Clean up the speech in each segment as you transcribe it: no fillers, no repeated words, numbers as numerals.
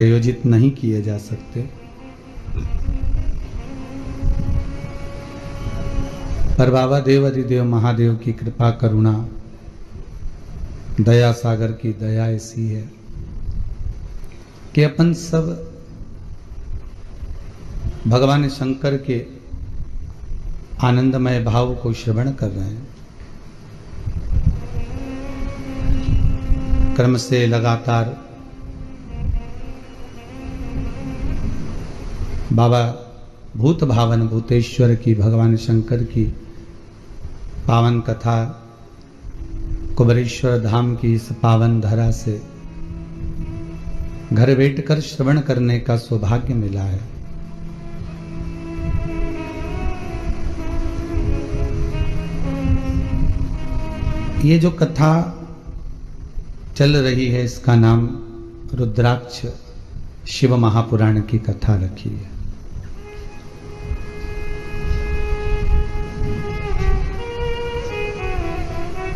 आयोजित नहीं किए जा सकते, पर बाबा देव अधिदेव महादेव की कृपा करुणा दया सागर की दया ऐसी है कि अपन सब भगवान शंकर के आनंदमय भाव को श्रवण कर रहे हैं। क्रम से लगातार बाबा भूत भावन भूतेश्वर की, भगवान शंकर की पावन कथा कुबरेश्वर धाम की इस पावन धरा से घर बैठकर श्रवण करने का सौभाग्य मिला है। ये जो कथा चल रही है इसका नाम रुद्राक्ष शिव महापुराण की कथा रखी है।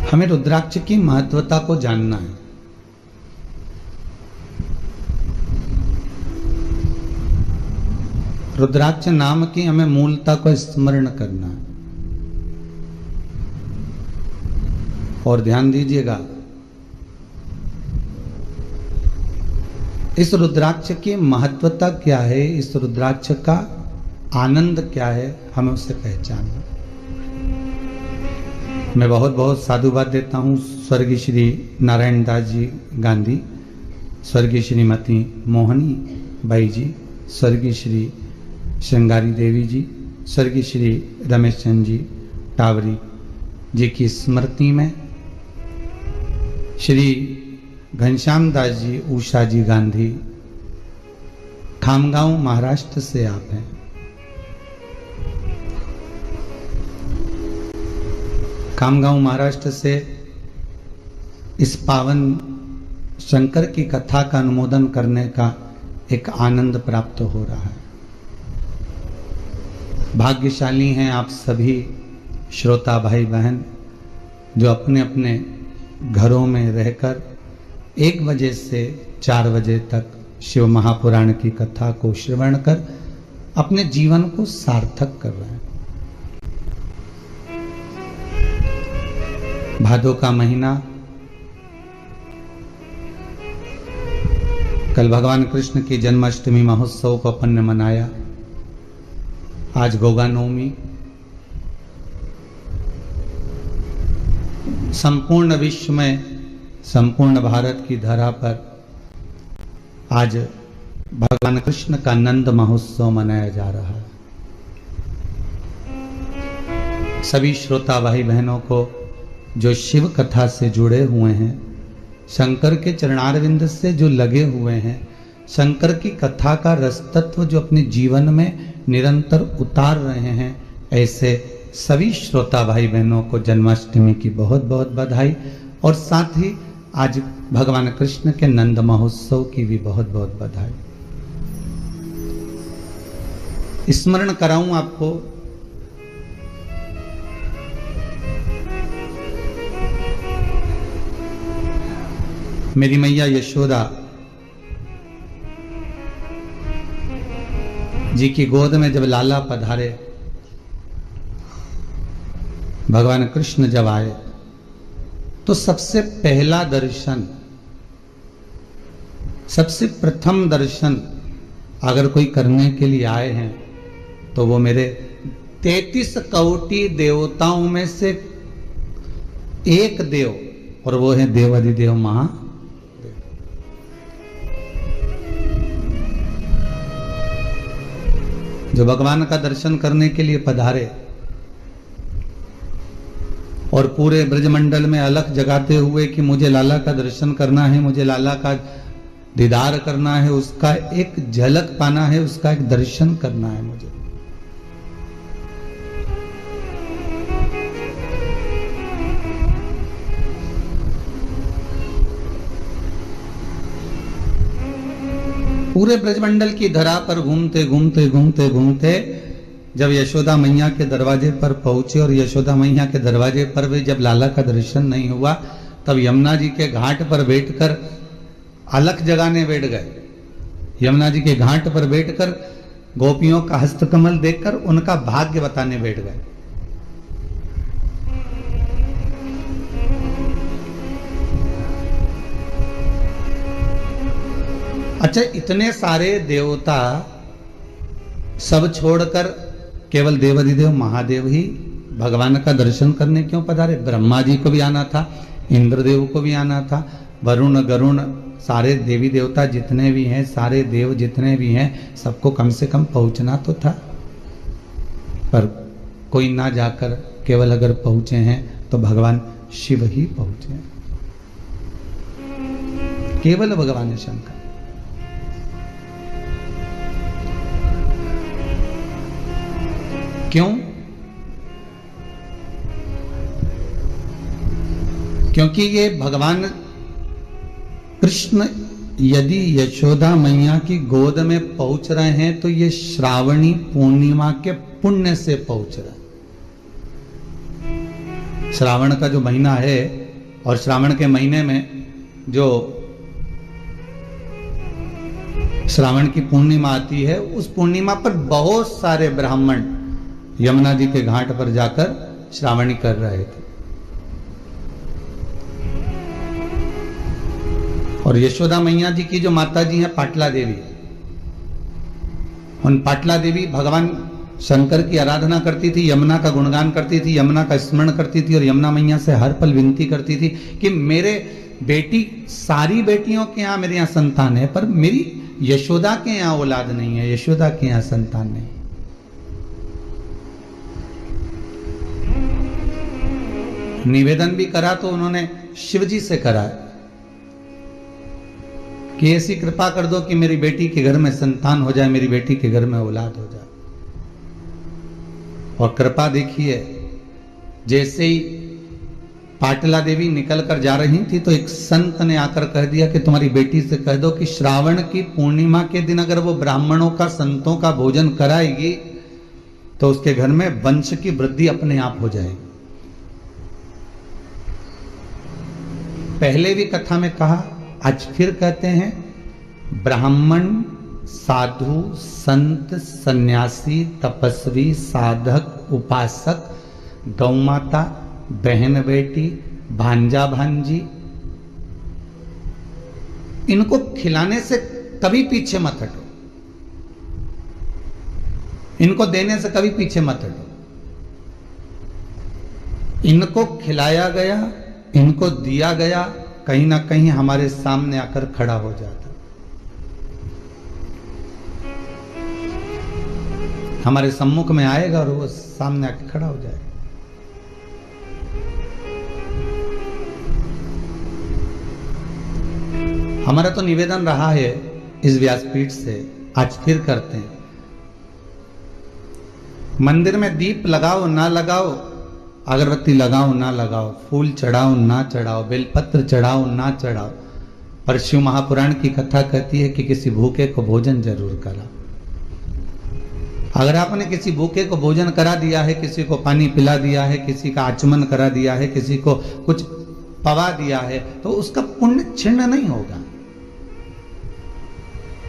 हमें रुद्राक्ष की महत्वता को जानना है। रुद्राक्ष नाम की हमें मूलता को स्मरण करना है। और ध्यान दीजिएगा, इस रुद्राक्ष की महत्वता क्या है, इस रुद्राक्ष का आनंद क्या है, हमें उसे पहचानना। मैं बहुत बहुत साधुवाद देता हूँ स्वर्गीय श्री नारायण दास जी गांधी, स्वर्गीय श्रीमती मोहनी बाई जी, स्वर्गीय श्री श्रृंगारी देवी जी, स्वर्गीय श्री रमेश चंद जी टावरी जी की स्मृति में श्री घनश्याम दास जी उषा जी गांधी, खामगांव महाराष्ट्र से आप हैं। खामगांव महाराष्ट्र से इस पावन शंकर की कथा का अनुमोदन करने का एक आनंद प्राप्त हो रहा है। भाग्यशाली हैं आप सभी श्रोता भाई बहन जो अपने अपने घरों में रहकर 1 बजे से 4 बजे तक शिव महापुराण की कथा को श्रवण कर अपने जीवन को सार्थक कर रहे हैं। भादो का महीना, कल भगवान कृष्ण की जन्माष्टमी महोत्सव को अपन ने मनाया। आज गोगा नवमी। संपूर्ण विश्व में, संपूर्ण भारत की धरा पर आज भगवान कृष्ण का नंद महोत्सव मनाया जा रहा है। सभी श्रोता भाई बहनों को जो शिव कथा से जुड़े हुए हैं, शंकर के चरणारविंद से जो लगे हुए हैं, शंकर की कथा का रस तत्व जो अपने जीवन में निरंतर उतार रहे हैं, ऐसे सभी श्रोता भाई बहनों को जन्माष्टमी की बहुत बहुत बधाई और साथ ही आज भगवान कृष्ण के नंद महोत्सव की भी बहुत बहुत बधाई। स्मरण कराऊं आपको, मेरी मैया यशोदा जी की गोद में जब लाला पधारे, भगवान कृष्ण जब आए, तो सबसे पहला दर्शन, सबसे प्रथम दर्शन अगर कोई करने के लिए आए हैं तो वो मेरे 33 कोटि देवताओं में से एक देव, और वो है देवाधिदेव महादेव। जो भगवान का दर्शन करने के लिए पधारे और पूरे ब्रजमंडल में अलख जगाते हुए कि मुझे लाला का दर्शन करना है, मुझे लाला का दीदार करना है, उसका एक झलक पाना है, उसका एक दर्शन करना है मुझे। पूरे ब्रजमंडल की धरा पर घूमते घूमते घूमते घूमते जब यशोदा मैया के दरवाजे पर पहुंचे और यशोदा मैया के दरवाजे पर भी जब लाला का दर्शन नहीं हुआ, तब यमुना जी के घाट पर बैठकर अलख जगाने बैठ गए यमुना जी के घाट पर बैठकर गोपियों का हस्तकमल देखकर उनका भाग्य बताने बैठ गए। अच्छा, इतने सारे देवता सब छोड़कर केवल देवाधिदेव महादेव ही भगवान का दर्शन करने क्यों पधारे? ब्रह्मा जी को भी आना था, इंद्रदेव को भी आना था, वरुण गरुण सारे देवी देवता जितने भी हैं, सारे देव जितने भी हैं, सबको कम से कम पहुंचना तो था। पर कोई ना जाकर केवल अगर पहुंचे हैं तो भगवान शिव ही पहुंचे हैं, केवल भगवान शंकर। क्यों? क्योंकि ये भगवान कृष्ण यदि यशोदा मैया की गोद में पहुंच रहे हैं तो ये श्रावणी पूर्णिमा के पुण्य से पहुंच रहे हैं। श्रावण का जो महीना है और श्रावण के महीने में जो श्रावण की पूर्णिमा आती है, उस पूर्णिमा पर बहुत सारे ब्राह्मण यमुना जी के घाट पर जाकर श्रावणी कर रहे थे। और यशोदा मैया जी की जो माता जी हैं पाटला देवी, उन पाटला देवी भगवान शंकर की आराधना करती थी, यमुना का गुणगान करती थी, यमुना का स्मरण करती थी और यमुना मैया से हर पल विनती करती थी कि मेरे बेटी, सारी बेटियों के यहाँ मेरे यहाँ संतान है, पर मेरी यशोदा के यहाँ औलाद नहीं है, यशोदा के यहाँ संतान नहीं। निवेदन भी करा तो उन्होंने शिव जी से करा कि ऐसी कृपा कर दो कि मेरी बेटी के घर में संतान हो जाए, मेरी बेटी के घर में औलाद हो जाए। और कृपा देखिए, जैसे ही पाटला देवी निकल कर जा रही थी तो एक संत ने आकर कह दिया कि तुम्हारी बेटी से कह दो कि श्रावण की पूर्णिमा के दिन अगर वो ब्राह्मणों का, संतों का भोजन कराएगी तो उसके घर में वंश की वृद्धि अपने आप हो जाएगी। पहले भी कथा में कहा, आज फिर कहते हैं, ब्राह्मण, साधु, संत, सन्यासी, तपस्वी, साधक, उपासक, गौमाता, बहन बेटी, भांजा भांजी, इनको खिलाने से कभी पीछे मत हटो, इनको देने से कभी पीछे मत हटो। इनको खिलाया गया, इनको दिया गया, कहीं ना कहीं हमारे सामने आकर खड़ा हो जाता, हमारे सम्मुख में आएगा और वो सामने आकर खड़ा हो जाएगा। हमारा तो निवेदन रहा है इस व्यासपीठ से, आज फिर करते हैं, मंदिर में दीप लगाओ ना लगाओ, अगरबत्ती लगाओ ना लगाओ, फूल चढ़ाओ ना चढ़ाओ, बेलपत्र चढ़ाओ ना चढ़ाओ, पर शिव महापुराण की कथा कहती है कि किसी भूखे को भोजन जरूर करा। अगर आपने किसी भूखे को भोजन करा दिया है, किसी को पानी पिला दिया है, किसी का आचमन करा दिया है, किसी को कुछ पवा दिया है, तो उसका पुण्य छिन्न नहीं होगा।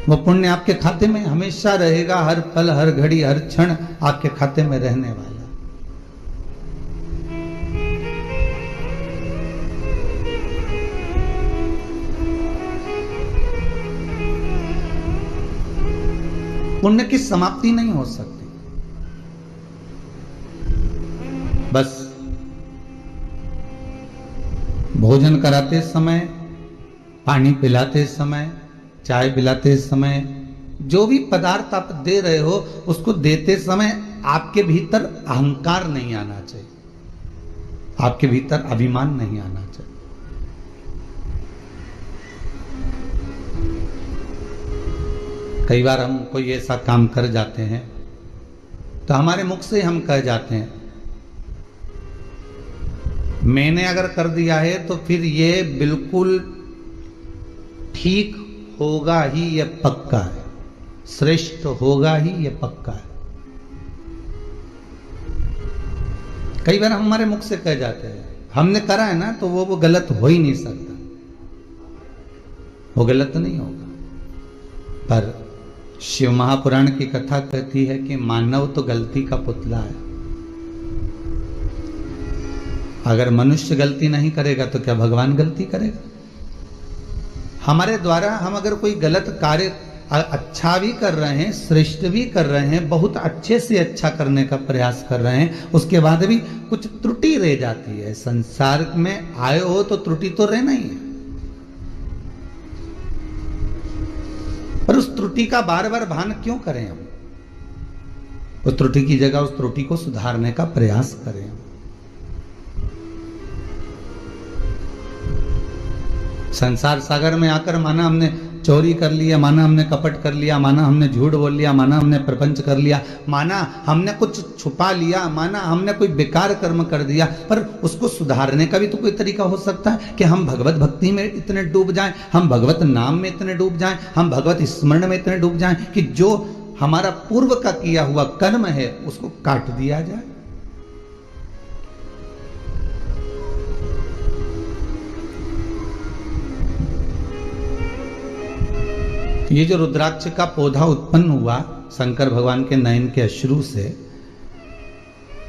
वो पुण्य आपके खाते में हमेशा रहेगा, हर पल, हर घड़ी, हर क्षण आपके खाते में रहने वाला। पुण्य की समाप्ति नहीं हो सकती। बस भोजन कराते समय, पानी पिलाते समय, चाय पिलाते समय, जो भी पदार्थ आप दे रहे हो उसको देते समय आपके भीतर अहंकार नहीं आना चाहिए, आपके भीतर अभिमान नहीं आना चाहिए। कई बार हम कोई ऐसा काम कर जाते हैं तो हमारे मुख से हम कह जाते हैं, मैंने अगर कर दिया है तो फिर ये बिल्कुल ठीक होगा ही, ये पक्का है, श्रेष्ठ होगा ही, ये पक्का है। कई बार हमारे मुख से कह जाते हैं, हमने करा है ना तो वो गलत हो ही नहीं सकता, वो गलत नहीं होगा। पर शिव महापुराण की कथा कहती है कि मानव तो गलती का पुतला है। अगर मनुष्य गलती नहीं करेगा तो क्या भगवान गलती करेगा? हमारे द्वारा हम अगर कोई गलत कार्य अच्छा भी कर रहे हैं, श्रेष्ठ भी कर रहे हैं, बहुत अच्छे से अच्छा करने का प्रयास कर रहे हैं, उसके बाद भी कुछ त्रुटि रह जाती है। संसार में आए हो तो त्रुटि तो रहना ही है, पर उस त्रुटि का बार बार भान क्यों करें हम? उस त्रुटि की जगह उस त्रुटि को सुधारने का प्रयास करें। संसार सागर में आकर माना हमने चोरी कर लिया, माना हमने कपट कर लिया, माना हमने झूठ बोल लिया, माना हमने प्रपंच कर लिया, माना हमने कुछ छुपा लिया, माना हमने कोई बेकार कर्म कर दिया, पर उसको सुधारने का भी तो कोई तरीका हो सकता है कि हम भगवत भक्ति में इतने डूब जाएं, हम भगवत नाम में इतने डूब जाएं, हम भगवत स्मरण में इतने डूब जाएं कि जो हमारा पूर्व का किया हुआ कर्म है उसको काट दिया जाए। ये जो रुद्राक्ष का पौधा उत्पन्न हुआ शंकर भगवान के नयन के अश्रु से,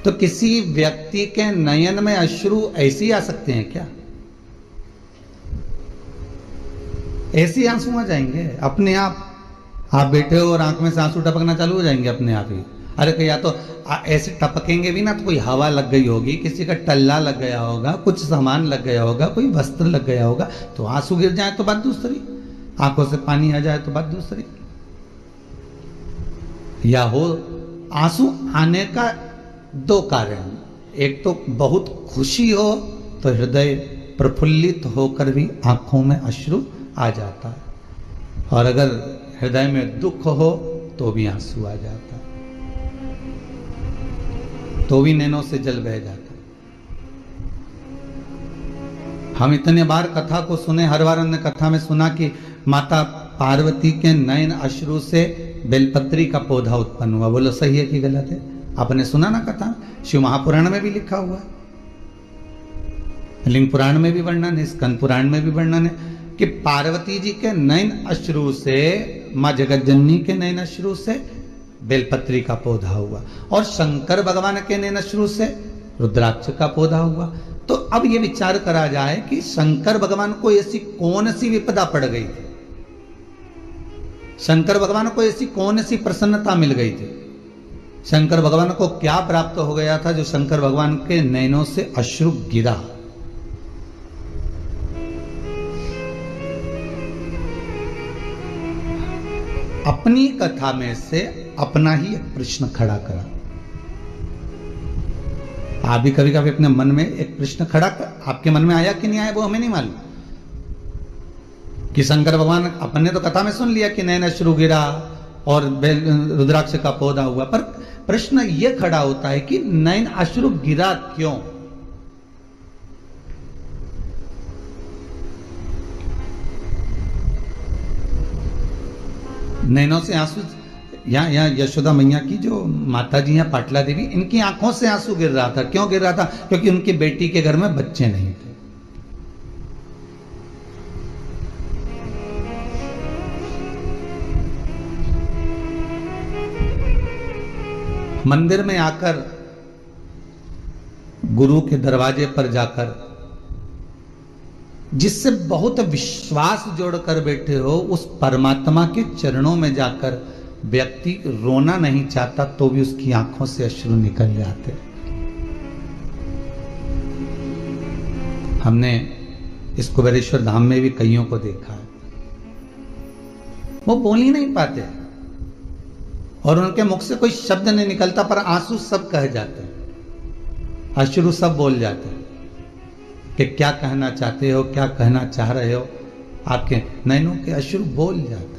तो किसी व्यक्ति के नयन में अश्रु ऐसे ही आ सकते हैं क्या? ऐसे ही आंसू आ जाएंगे अपने आप? आप बैठे हो और आंख में से आंसू टपकना चालू हो जाएंगे अपने आप ही? अरे या तो ऐसे टपकेंगे भी ना तो कोई हवा लग गई होगी, किसी का टल्ला लग गया होगा, कुछ सामान लग गया होगा, कोई वस्त्र लग गया होगा, तो आंसू गिर जाए तो बात दूसरी, आंखों से पानी आ जाए तो बात दूसरी। या हो आंसू आने का दो कारण, एक तो बहुत खुशी हो तो हृदय प्रफुल्लित होकर भी आंखों में अश्रु आ जाता है, और अगर हृदय में दुख हो तो भी आंसू आ जाता है, तो भी नैनों से जल बह जाता है। हम इतने बार कथा को सुने, हर बार हमने कथा में सुना कि माता पार्वती के नयन अश्रु से बेलपत्री का पौधा उत्पन्न हुआ। बोलो सही है कि गलत है? आपने सुना ना कथा, शिव महापुराण में भी लिखा हुआ है, लिंग पुराण में भी वर्णन है, स्कंद पुराण में भी वर्णन है कि पार्वती जी के नयन अश्रु से, माँ जगत जननी के नयन अश्रु से बेलपत्री का पौधा हुआ, और शंकर भगवान के नयन अश्रु से रुद्राक्ष का पौधा हुआ। तो अब ये विचार करा जाए कि शंकर भगवान को ऐसी कौन सी विपदा पड़ गई थी, शंकर भगवान को ऐसी कौन सी प्रसन्नता मिल गई थी, शंकर भगवान को क्या प्राप्त हो गया था जो शंकर भगवान के नयनों से अश्रु गिरा? अपनी कथा में से अपना ही एक प्रश्न खड़ा करा। आप भी कभी कभी अपने मन में एक प्रश्न खड़ा कर, आपके मन में आया कि नहीं आया वो हमें नहीं मालूम, कि शंकर भगवान, अपने तो कथा में सुन लिया कि नयन अश्रु गिरा और रुद्राक्ष का पौधा हुआ, पर प्रश्न ये खड़ा होता है कि नयन अश्रु गिरा क्यों? नैनों से आंसू, यहाँ यशोदा मैया की जो माता जी हैं पाटला देवी, इनकी आंखों से आंसू गिर रहा था। क्यों गिर रहा था? क्योंकि उनकी बेटी के घर में बच्चे नहीं थे। मंदिर में आकर, गुरु के दरवाजे पर जाकर, जिससे बहुत विश्वास जोड़कर बैठे हो, उस परमात्मा के चरणों में जाकर व्यक्ति रोना नहीं चाहता तो भी उसकी आंखों से अश्रु निकल जाते। हमने इस कुबेरेश्वर धाम में भी कईयों को देखा है, वो बोल ही नहीं पाते और उनके मुख से कोई शब्द नहीं निकलता, पर आंसू सब कह जाते हैं, अश्रु सब बोल जाते हैं कि क्या कहना चाहते हो, क्या कहना चाह रहे हो। आपके नैनों के अश्रु बोल जाते हैं।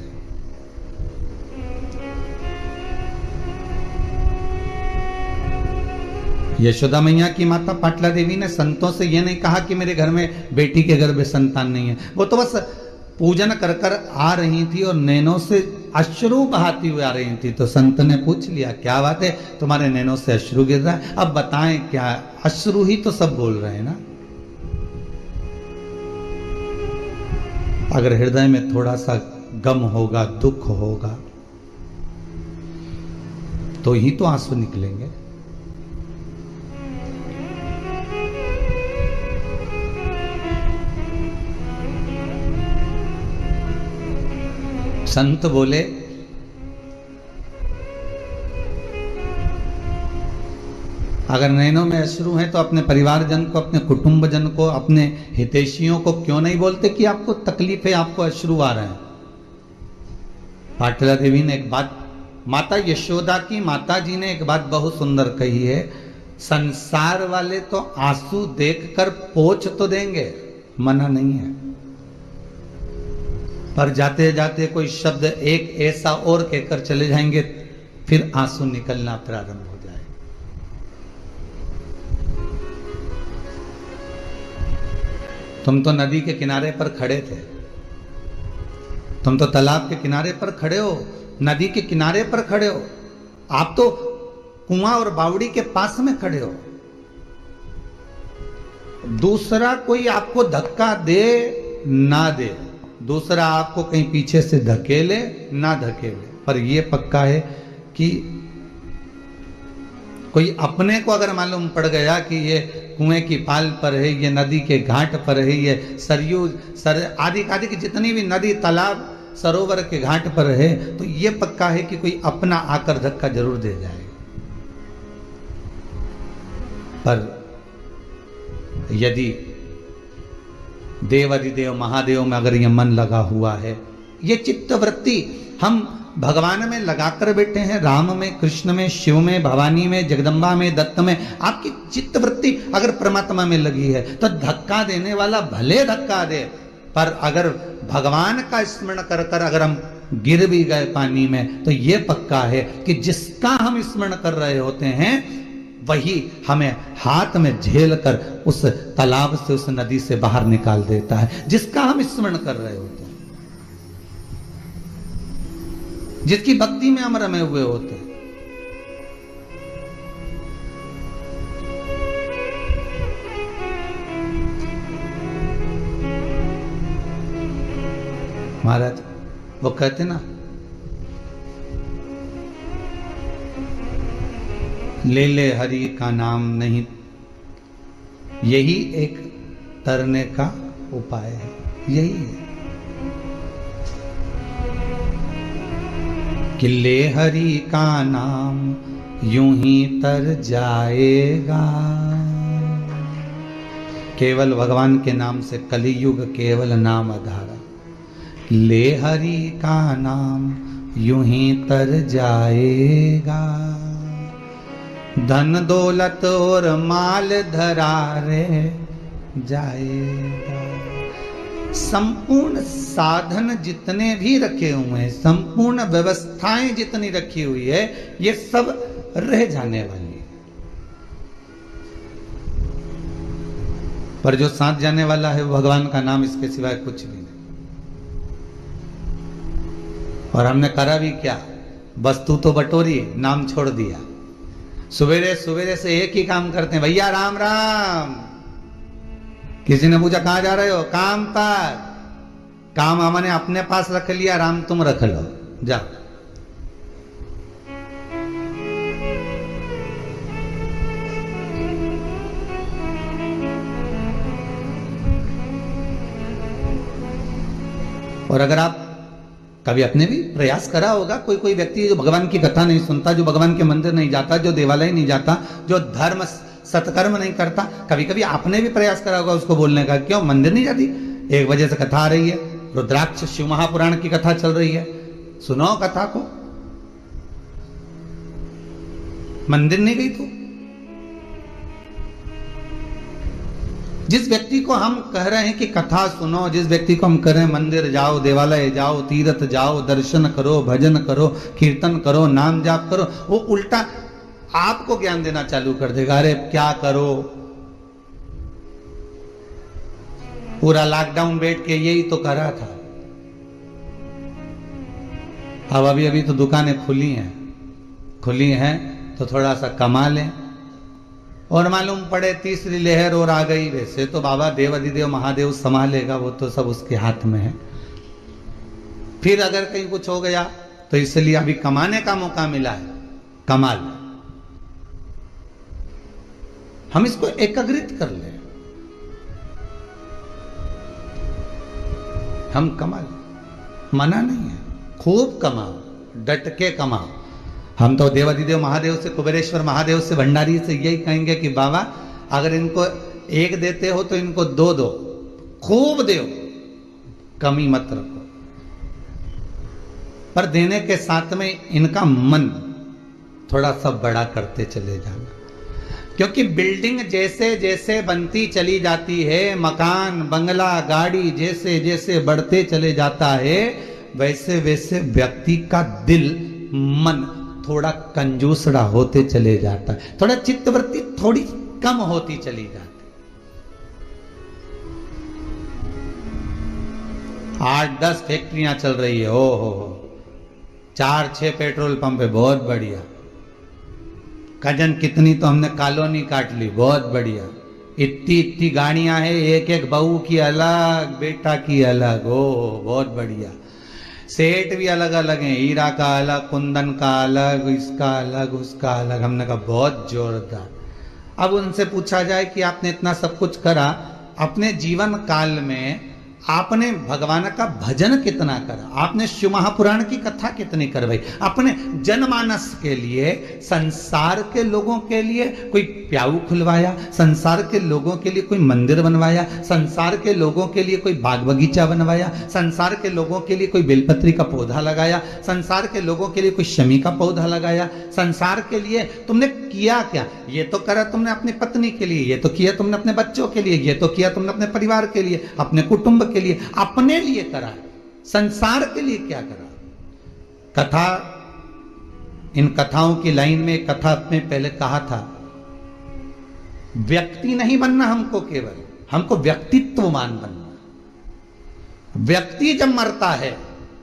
यशोदा मैया की माता पाटला देवी ने संतों से यह नहीं कहा कि मेरे घर में बेटी के गर्भ में संतान नहीं है, वो तो बस पूजन कर कर आ रही थी और नैनों से अश्रु बहाती हुई आ रही थी। तो संत ने पूछ लिया, क्या बात है, तुम्हारे नैनों से अश्रु गिर रहा है, अब बताएं क्या? अश्रु ही तो सब बोल रहे हैं ना। अगर हृदय में थोड़ा सा गम होगा, दुख होगा, तो ही तो आंसू निकलेंगे। संत बोले अगर नैनों में अश्रु हैं तो अपने परिवारजन को, अपने कुटुंबजन को, अपने हितैषियों को क्यों नहीं बोलते कि आपको तकलीफ है, आपको अश्रु आ रहे हैं। पाटिला देवी ने एक बात, माता यशोदा की माता जी ने एक बात बहुत सुंदर कही है, संसार वाले तो आंसू देखकर पोंछ तो देंगे, मना नहीं है, पर जाते जाते कोई शब्द एक ऐसा और कहकर चले जाएंगे, फिर आंसू निकलना प्रारंभ हो जाए। तुम तो नदी के किनारे पर खड़े थे, तुम तो तालाब के किनारे पर खड़े हो, नदी के किनारे पर खड़े हो, आप तो कुआं और बावड़ी के पास में खड़े हो। दूसरा कोई आपको धक्का दे ना दे, दूसरा आपको कहीं पीछे से धकेले ना धकेले, पर यह पक्का है कि कोई अपने को अगर मालूम पड़ गया कि ये कुएं की पाल पर है, ये नदी के घाट पर है, ये सरयू आदि आदि की जितनी भी नदी तालाब सरोवर के घाट पर है, तो ये पक्का है कि कोई अपना आकर धक्का जरूर दे जाएगा। पर यदि देवादिदेव महादेव में अगर ये मन लगा हुआ है, ये चित्त वृत्ति हम भगवान में लगाकर बैठे हैं, राम में, कृष्ण में, शिव में, भवानी में, जगदम्बा में, दत्त में, आपकी चित्त वृत्ति अगर परमात्मा में लगी है तो धक्का देने वाला भले धक्का दे, पर अगर भगवान का स्मरण कर कर अगर हम गिर भी गए पानी में, तो ये पक्का है कि जिसका हम स्मरण कर रहे होते हैं वही हमें हाथ में झेल कर उस तालाब से, उस नदी से बाहर निकाल देता है, जिसका हम स्मरण कर रहे होते हैं, जिसकी भक्ति में हम रमे हुए होते हैं। महाराज वो कहते ना, ले ले हरि का नाम नहीं, यही एक तरने का उपाय है, यही है कि ले हरि का नाम यूं ही तर जाएगा। केवल भगवान के नाम से कलियुग केवल नाम आधारा, ले हरि का नाम यूं ही तर जाएगा। धन दौलत और माल धरारे जाएगा। संपूर्ण साधन जितने भी रखे हुए हैं, संपूर्ण व्यवस्थाएं जितनी रखी हुई है, ये सब रह जाने वाली है, पर जो साथ जाने वाला है वो भगवान का नाम, इसके सिवाय कुछ भी नहीं। और हमने करा भी क्या, वस्तु तो बटोरी, नाम छोड़ दिया। सवेरे सवेरे से एक ही काम करते हैं, भैया राम राम। किसी ने पूछा कहां जा रहे हो, काम पर। काम हमने अपने पास रख लिया, राम तुम रख लो, जा। और अगर आप कभी अपने भी प्रयास करा होगा, कोई कोई व्यक्ति जो भगवान की कथा नहीं सुनता, जो भगवान के मंदिर नहीं जाता, जो देवालय नहीं जाता, जो धर्म सत्कर्म नहीं करता, कभी कभी आपने भी प्रयास करा होगा उसको बोलने का, क्यों मंदिर नहीं जाती, 1 बजे से कथा आ रही है, रुद्राक्ष शिव महापुराण की कथा चल रही है, सुनो कथा को, मंदिर नहीं गई तू। जिस व्यक्ति को हम कह रहे हैं कि कथा सुनो, जिस व्यक्ति को हम कह रहे हैं मंदिर जाओ, देवालय जाओ, तीर्थ जाओ, दर्शन करो, भजन करो, कीर्तन करो, नाम जाप करो, वो उल्टा आपको ज्ञान देना चालू कर देगा, अरे क्या करो, पूरा लॉकडाउन बैठ के यही तो करा था, अब अभी तो दुकानें खुली हैं तो थोड़ा सा कमा लें, और मालूम पड़े तीसरी लहर और आ गई, वैसे तो बाबा देवादिदेव महादेव संभालेगा, वो तो सब उसके हाथ में है। फिर अगर कहीं कुछ हो गया तो इसलिए अभी कमाने का मौका मिला है, कमाल, हम इसको एकाग्रित कर ले, हम कमा ले, मना नहीं है, खूब कमाओ, डट के कमाओ। हम तो देवाधिदेव महादेव से, कुबेरेश्वर महादेव से, भंडारी से यही कहेंगे कि बाबा अगर इनको एक देते हो तो इनको दो दो, खूब दो, कमी मत रखो। पर देने के साथ में इनका मन थोड़ा सा बड़ा करते चले जाना, क्योंकि बिल्डिंग जैसे जैसे बनती चली जाती है, मकान, बंगला, गाड़ी जैसे जैसे बढ़ते चले जाता है, वैसे वैसे व्यक्ति का दिल, मन थोड़ा कंजूसड़ा होते चले जाता है, थोड़ा चित्तवृत्ति थोड़ी कम होती चली जाती। 8-10 फैक्ट्रियां चल रही है, ओ हो 4-6 पेट्रोल पंप है, बहुत बढ़िया। कजन कितनी तो हमने कॉलोनी काट ली, बहुत बढ़िया। इतनी इतनी गाड़ियां हैं, एक एक बहू की अलग, बेटा की अलग, ओ बहुत बढ़िया। सेठ भी अलग अलग हैं, हीरा का अलग, कुंदन का अलग, इसका अलग, उसका अलग। हमने कहा बहुत जोरदार। अब उनसे पूछा जाए कि आपने इतना सब कुछ करा, अपने जीवन काल में आपने भगवान का भजन कितना करा, आपने शिव महापुराण की कथा कितनी करवाई, अपने जनमानस के लिए, संसार के लोगों के लिए कोई प्याऊ खुलवाया, संसार के लोगों के लिए कोई मंदिर बनवाया, संसार के लोगों के लिए कोई बाग बगीचा बनवाया, संसार के लोगों के लिए कोई बेलपत्री का पौधा लगाया, संसार के लोगों के लिए कोई शमी का पौधा लगाया, संसार के लिए तुमने किया क्या? ये तो करा तुमने अपनी पत्नी के लिए, ये तो किया तुमने अपने बच्चों के लिए, ये तो किया तुमने अपने परिवार के लिए, अपने कुटुंब के लिए, अपने लिए करा, संसार के लिए क्या करा? कथा, इन कथाओं की लाइन में कथा में पहले कहा था, व्यक्ति नहीं बनना हमको, केवल हमको व्यक्तित्ववान बनना। व्यक्ति जब मरता है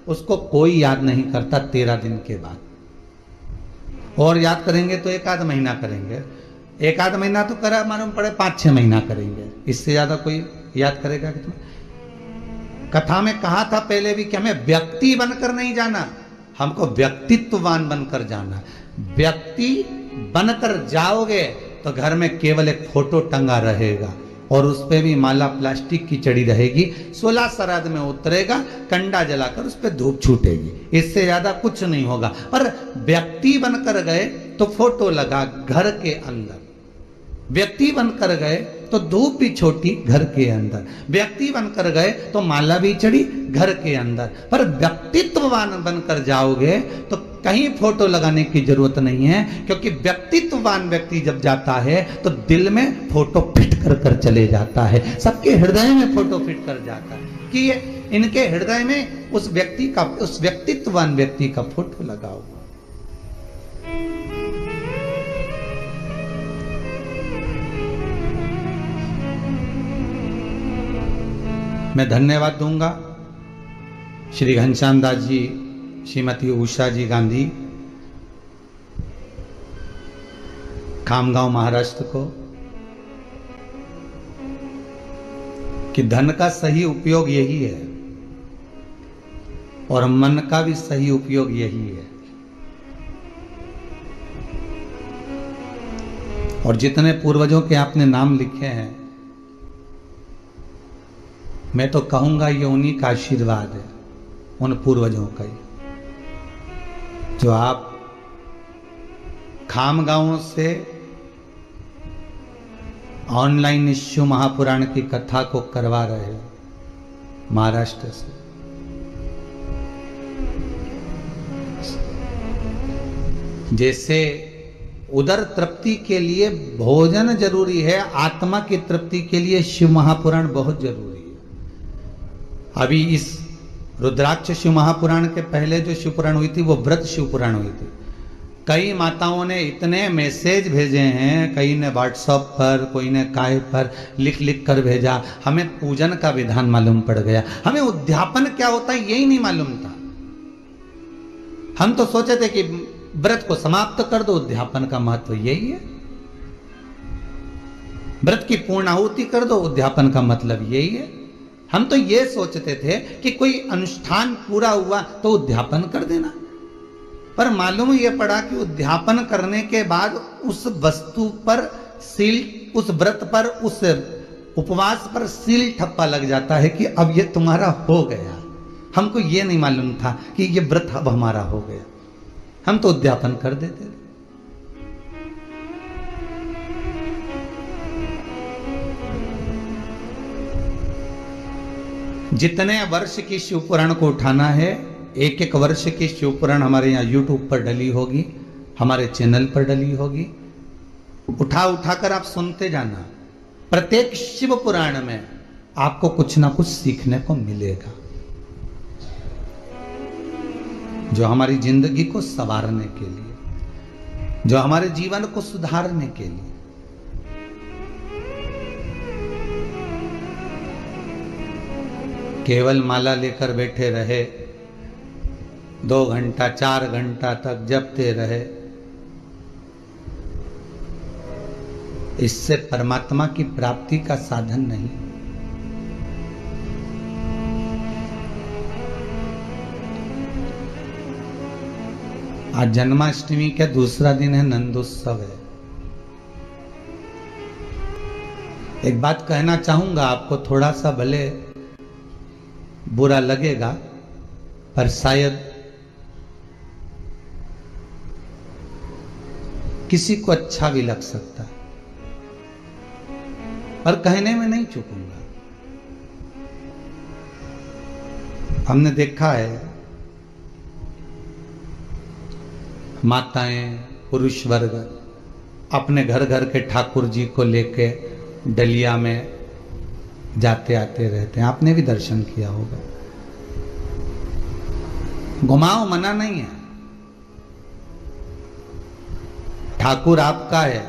उसको कोई याद नहीं करता 13 दिन के बाद, और याद करेंगे तो 1 आध महीना करेंगे, 1 आध महीना तो करा मालूम पड़े 5-6 महीना करेंगे, इससे ज्यादा कोई याद करेगा कितना? कथा में कहा था पहले भी कि हमें व्यक्ति बनकर नहीं जाना, हमको व्यक्तित्ववान बनकर जाना। व्यक्ति बनकर जाओगे तो घर में केवल एक फोटो टंगा रहेगा, और उस पे भी माला प्लास्टिक की चढ़ी रहेगी, 16 श्राद्ध में उतरेगा, कंडा जलाकर उस पे धूप छूटेगी, इससे ज्यादा कुछ नहीं होगा। पर व्यक्ति बनकर गए तो फोटो लगा घर के अंदर, व्यक्ति बनकर गए तो धूप भी छोटी घर के अंदर, व्यक्ति बनकर गए तो माला भी चढ़ी घर के अंदर। पर व्यक्तित्ववान बनकर जाओगे तो कहीं फोटो लगाने की जरूरत नहीं है, क्योंकि व्यक्तित्ववान व्यक्ति जब जाता है तो दिल में फोटो फिट कर चले जाता है, सबके हृदय में फोटो फिट कर जाता है कि ये इनके हृदय में उस व्यक्ति का, उस व्यक्तित्ववान व्यक्ति का फोटो लगाओ। मैं धन्यवाद दूंगा श्री घनश्याम दास जी, श्रीमती उषा जी गांधी, खामगांव महाराष्ट्र को, कि धन का सही उपयोग यही है और मन का भी सही उपयोग यही है। और जितने पूर्वजों के आपने नाम लिखे हैं, मैं तो कहूंगा ये उन्हीं का आशीर्वाद है, उन पूर्वजों का ही, जो आप खामगांव से ऑनलाइन शिव महापुराण की कथा को करवा रहे हो, महाराष्ट्र से। जैसे उदर तृप्ति के लिए भोजन जरूरी है, आत्मा की तृप्ति के लिए शिव महापुराण बहुत जरूरी है। अभी इस रुद्राक्ष शिव महापुराण के पहले जो शिवपुराण हुई थी वो व्रत शिवपुराण हुई थी। कई माताओं ने इतने मैसेज भेजे हैं, कई ने व्हाट्सएप पर, कोई ने काय पर लिख लिख कर भेजा, हमें पूजन का विधान मालूम पड़ गया, हमें उद्यापन क्या होता है यही नहीं मालूम था। हम तो सोचे थे कि व्रत को समाप्त कर दो, उद्यापन का महत्व यही है, व्रत की पूर्ण आहुति कर दो, उद्यापन का मतलब यही है। हम तो ये सोचते थे कि कोई अनुष्ठान पूरा हुआ तो उद्यापन कर देना, पर मालूम ये पड़ा कि उद्यापन करने के बाद उस वस्तु पर सील, उस व्रत पर, उस उपवास पर सील ठप्पा लग जाता है कि अब ये तुम्हारा हो गया। हमको ये नहीं मालूम था कि ये व्रत अब हमारा हो गया, हम तो उद्यापन कर देते थे। जितने वर्ष की शिव पुराण को उठाना है, एक एक वर्ष की शिव पुराण हमारे यहाँ YouTube पर डली होगी, हमारे चैनल पर डली होगी। उठा उठा कर आप सुनते जाना। प्रत्येक शिव पुराण में आपको कुछ ना कुछ सीखने को मिलेगा, जो हमारी जिंदगी को संवारने के लिए, जो हमारे जीवन को सुधारने के लिए। केवल माला लेकर बैठे रहे, 2 घंटा 4 घंटा तक जपते रहे, इससे परमात्मा की प्राप्ति का साधन नहीं। आज जन्माष्टमी का दूसरा दिन है, नंदोत्सव है। एक बात कहना चाहूंगा आपको, थोड़ा सा भले बुरा लगेगा पर शायद किसी को अच्छा भी लग सकता है, पर कहने में नहीं चूकूंगा। हमने देखा है माताएं, पुरुष वर्ग अपने घर घर के ठाकुर जी को लेके डलिया में जाते आते रहते हैं। आपने भी दर्शन किया होगा। घुमाओ, मना नहीं है, ठाकुर आपका है,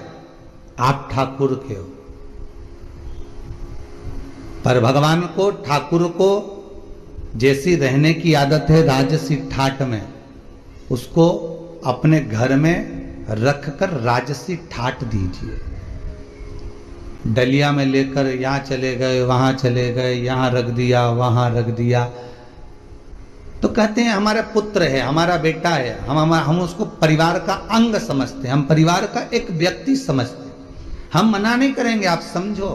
आप ठाकुर के हो। पर भगवान को, ठाकुर को जैसी रहने की आदत है राजसी ठाट में, उसको अपने घर में रखकर राजसी ठाट दीजिए। डलिया में लेकर यहाँ चले गए, वहां चले गए, यहाँ रख दिया, वहां रख दिया, तो कहते हैं हमारा पुत्र है, हमारा बेटा है, हम उसको परिवार का अंग समझते हैं, हम परिवार का एक व्यक्ति समझते हैं। हम मना नहीं करेंगे, आप समझो।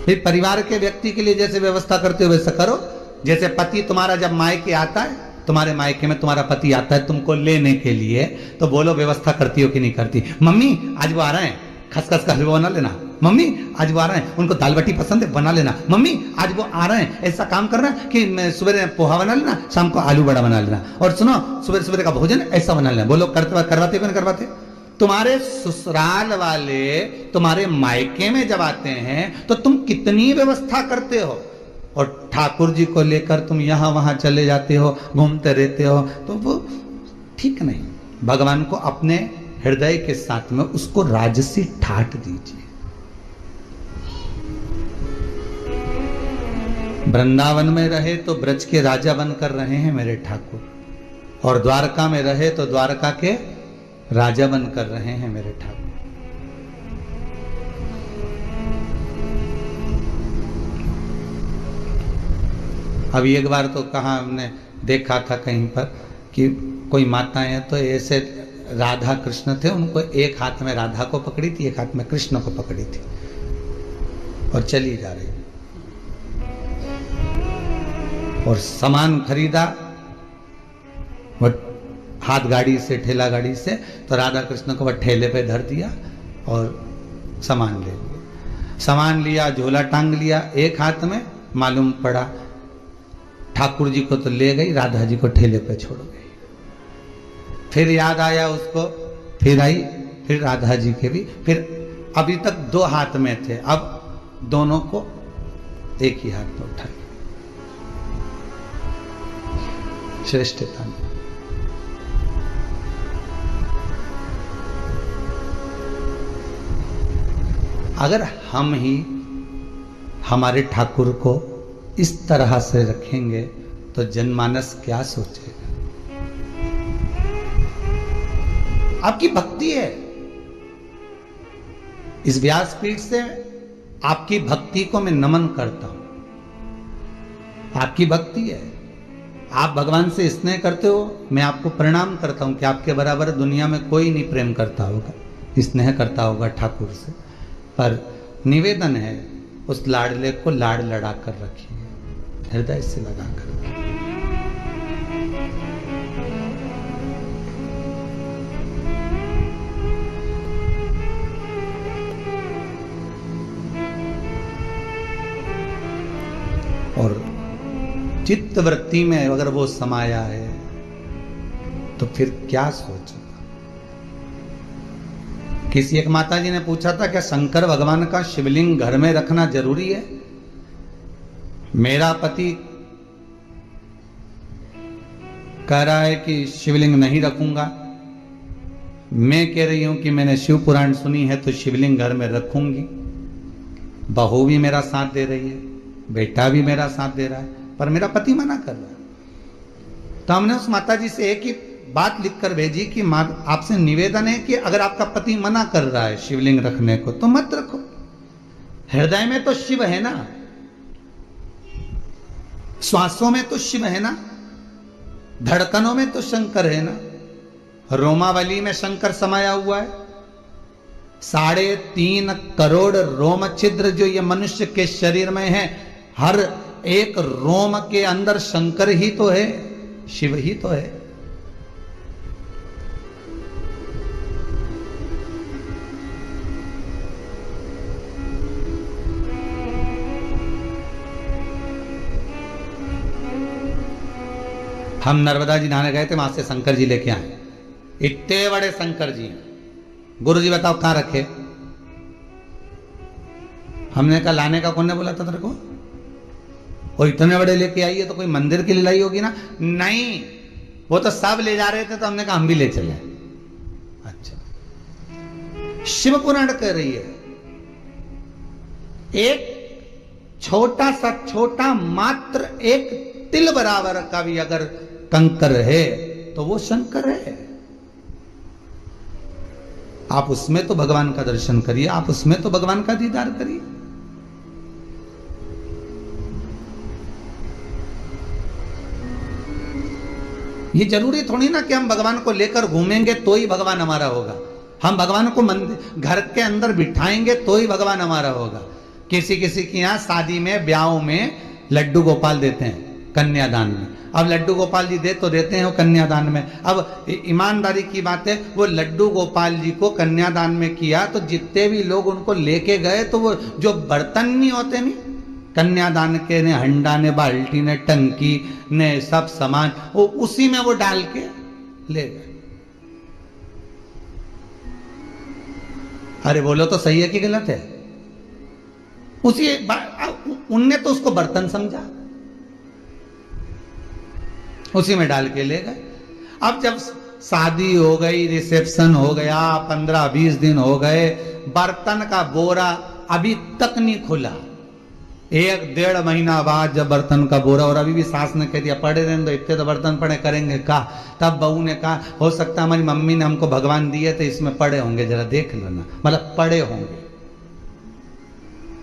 फिर परिवार के व्यक्ति के लिए जैसे व्यवस्था करते हो वैसा करो। जैसे पति तुम्हारा जब मायके आता है, तुम्हारे मायके में तुम्हारा पति आता है तुमको लेने के लिए, तो बोलो व्यवस्था करती हो कि नहीं करती? मम्मी आज वो आ रहे हैं, खसखस का हलवा बना लेना। मम्मी आज वो आ रहे हैं, उनको दाल बाटी पसंद है, बना लेना। मम्मी आज वो आ रहे हैं, ऐसा काम करना कि सुबह पोहा बना लेना, शाम को आलू बड़ा बना लेना, और सुनो सुबह सुबह का भोजन ऐसा बना लेना। बोलो करवाते हो नहीं करवाते? तुम्हारे ससुराल वाले तुम्हारे मायके में जब आते हैं तो तुम कितनी व्यवस्था करते हो, और ठाकुर जी को लेकर तुम यहां वहां चले जाते हो, घूमते रहते हो, तो वो ठीक नहीं। भगवान को अपने हृदय के साथ में उसको राजसी ठाट दीजिए। वृंदावन में रहे तो ब्रज के राजा बनकर रहे हैं मेरे ठाकुर, और द्वारका में रहे तो द्वारका के राजा बनकर रहे हैं मेरे ठाकुर। अभी एक बार तो कहाँ हमने देखा था कहीं पर कि कोई माताएं हैं तो ऐसे राधा कृष्ण थे, उनको एक हाथ में राधा को पकड़ी थी, एक हाथ में कृष्ण को पकड़ी थी, और चली जा रही, और सामान खरीदा वो हाथ गाड़ी से, ठेला गाड़ी से, तो राधा कृष्ण को वह ठेले पे धर दिया और सामान ले लिया। सामान लिया, झोला टांग लिया एक हाथ में, मालूम पड़ा ठाकुर जी को तो ले गई, राधा जी को ठेले पे छोड़ गई। फिर याद आया उसको, फिर आई, फिर राधा जी के भी, फिर अभी तक 2 हाथ में थे, अब दोनों को एक ही हाथ में उठाया। श्रेष्ठता में अगर हम ही हमारे ठाकुर को इस तरह से रखेंगे तो जनमानस क्या सोचेगा? आपकी भक्ति है, इस व्यासपीठ से आपकी भक्ति को मैं नमन करता हूं। आपकी भक्ति है, आप भगवान से स्नेह करते हो, मैं आपको प्रणाम करता हूं कि आपके बराबर दुनिया में कोई नहीं प्रेम करता होगा, स्नेह करता होगा ठाकुर से। पर निवेदन है, उस लाडले को लाड लड़ा कर रखिए, हृदय से लगा कर। और चित्त वृत्ति में अगर वो समाया है तो फिर क्या सोचो। किसी एक माता जी ने पूछा था, क्या शंकर भगवान का शिवलिंग घर में रखना जरूरी है? मेरा पति कह रहा है कि शिवलिंग नहीं रखूंगा, मैं कह रही हूं कि मैंने शिव पुराण सुनी है तो शिवलिंग घर में रखूंगी। बहू भी मेरा साथ दे रही है, बेटा भी मेरा साथ दे रहा है, पर मेरा पति मना कर रहा है। तो हमने उस माता जी से एक ही बात लिखकर भेजी कि मां, आपसे निवेदन है कि अगर आपका पति मना कर रहा है शिवलिंग रखने को तो मत रखो। हृदय में तो शिव है ना, श्वासों में तो शिव है ना, धड़कनों में तो शंकर है ना, रोमावली में शंकर समाया हुआ है। 3.5 करोड़ रोम छिद्र जो ये मनुष्य के शरीर में है, हर एक रोम के अंदर शंकर ही तो है, शिव ही तो है। हम नर्मदा जी नहाने गए थे, वहां से शंकर जी लेके आए, इतने बड़े शंकर जी। गुरु जी बताओ कहां रखे? हमने कहा लाने का कौन ने बोला था तेरे को? और इतने बड़े लेके आई है तो कोई मंदिर के लिए लाई होगी ना? नहीं, वो तो सब ले जा रहे थे तो हमने कहा हम भी ले चले। अच्छा, शिव पुराण कह रही है एक छोटा सा, छोटा मात्र एक तिल बराबर का भी अगर कंकर है तो वो शंकर है। आप उसमें तो भगवान का दर्शन करिए, आप उसमें तो भगवान का दीदार करिए। ये जरूरी थोड़ी ना कि हम भगवान को लेकर घूमेंगे तो ही भगवान हमारा होगा, हम भगवान को मंदिर घर के अंदर बिठाएंगे तो ही भगवान हमारा होगा। किसी किसी के यहाँ शादी में, ब्याहों में लड्डू गोपाल देते हैं कन्यादान में। अब लड्डू गोपाल जी दे तो देते हैं वो कन्यादान में। अब ईमानदारी की बात है, वो लड्डू गोपाल जी को कन्यादान में किया तो जितने भी लोग उनको लेके गए तो वो जो बर्तन नहीं होते नहीं कन्यादान के, ने हंडा ने, बाल्टी ने, टंकी ने, सब सामान वो उसी में वो डाल के ले गए। अरे बोलो तो सही है कि गलत है? उसी उनने तो उसको बर्तन समझा, उसी में डाल के ले गए। अब जब शादी हो गई, रिसेप्शन हो गया, 15-20 दिन हो गए, बर्तन का बोरा अभी तक नहीं खुला। 1-1.5 महीना बाद जब बर्तन का बोरा, और अभी भी सास ने कह दिया पड़े रहने दो, इतने तो बर्तन पड़े, करेंगे का? तब बहू ने कहा हो सकता है हमारी मम्मी ने हमको भगवान दिए थे, इसमें पड़े होंगे, जरा देख लो ना। मतलब पड़े होंगे,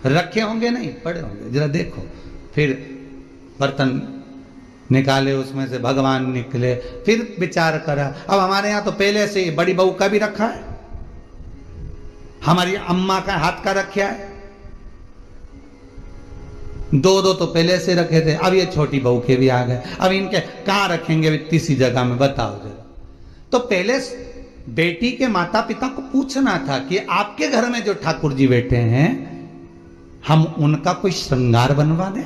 रखे होंगे नहीं, पड़े होंगे, जरा देखो। फिर बर्तन निकाले, उसमें से भगवान निकले। फिर विचार करा, अब हमारे यहाँ तो पहले से ही बड़ी बहू का भी रखा है, हमारी अम्मा का हाथ का रखा है, 2-2 तो पहले से रखे थे, अब ये छोटी बहू के भी आ गए। अब इनके कहां रखेंगे तीसरी जगह में, बताओ जरा। तो पहले बेटी के माता पिता को पूछना था कि आपके घर में जो ठाकुर जी बैठे हैं, हम उनका कोई श्रृंगार बनवा दें,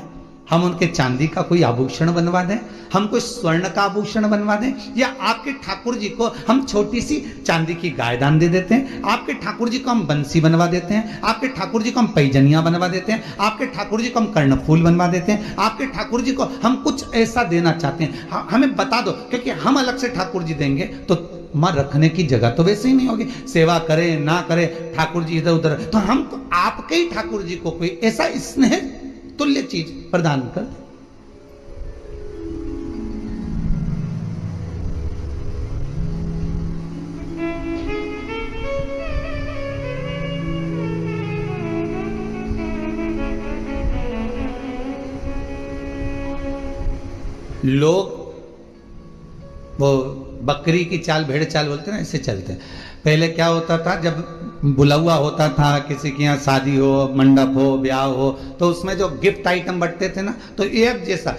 हम उनके चांदी का कोई आभूषण बनवा दें, हम कोई स्वर्ण का आभूषण बनवा दें, या आपके ठाकुर जी को हम छोटी सी चांदी की गाय दान दे देते हैं, आपके ठाकुर जी को हम बंसी बनवा देते हैं, आपके ठाकुर जी को हम पैजनियां बनवा देते हैं, आपके ठाकुर जी को हम कर्णफूल बनवा देते हैं, आपके ठाकुर जी को हम कुछ ऐसा देना चाहते हैं, हमें बता दो, क्योंकि हम अलग से ठाकुर जी देंगे तो मां रखने की जगह तो वैसे ही नहीं होगी, सेवा करे ना करे ठाकुर जी इधर उधर, तो हम तो आपके ही ठाकुर जी को कोई ऐसा स्नेह तुल्य चीज प्रदान कर दे। लोग वो बकरी की चाल, भेड़ चाल बोलते हैं ना, ऐसे चलते हैं। पहले क्या होता था, जब बुलावा होता था, किसी के यहाँ शादी हो, मंडप हो, ब्याह हो, तो उसमें जो गिफ्ट आइटम बंटते थे ना, तो एक जैसा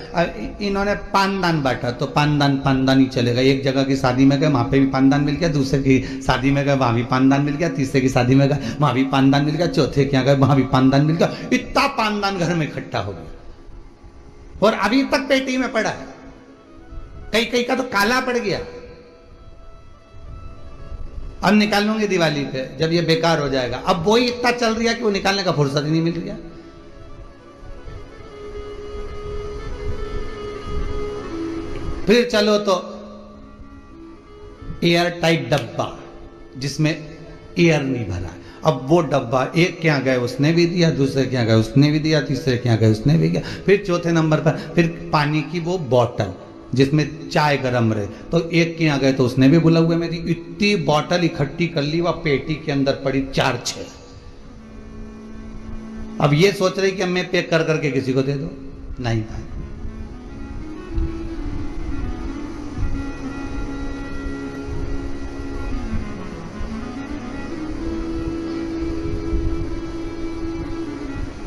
इन्होंने पानदान बांटा, तो पानदान ही चलेगा। एक जगह की शादी में गए, वहां पे भी पानदान मिल गया, दूसरे की शादी में गए, वहां भी पानदान मिल गया, तीसरे की शादी में गए, वहां भी पानदान मिल गया, चौथे के यहाँ गए, वहां भी पानदान मिल गया। इतना पानदान घर में इकट्ठा हो गया और अभी तक पेटी में पड़ा है। कई कई का तो काला पड़ गया। अब निकाल लूंगी दिवाली पे, जब ये बेकार हो जाएगा। अब वो ही इतना चल रहा है कि वो निकालने का फुर्सत ही नहीं मिल रहा। फिर चलो तो एयर टाइट डब्बा जिसमें एयर नहीं भरा। अब वो डब्बा एक के यहाँ गए उसने भी दिया, दूसरे के यहाँ गए उसने भी दिया, तीसरे के यहाँ गए उसने भी दिया, फिर चौथे नंबर पर फिर पानी की वो बॉटल जिसमें चाय गरम रहे, तो एक के यहाँ गए तो उसने भी बुला हुए मेरी इतनी बॉटल इकट्ठी कर ली, वह पेटी के अंदर पड़ी 4-6। अब ये सोच रही कि अब मैं पैक कर करके किसी को दे दो, नहीं भाई।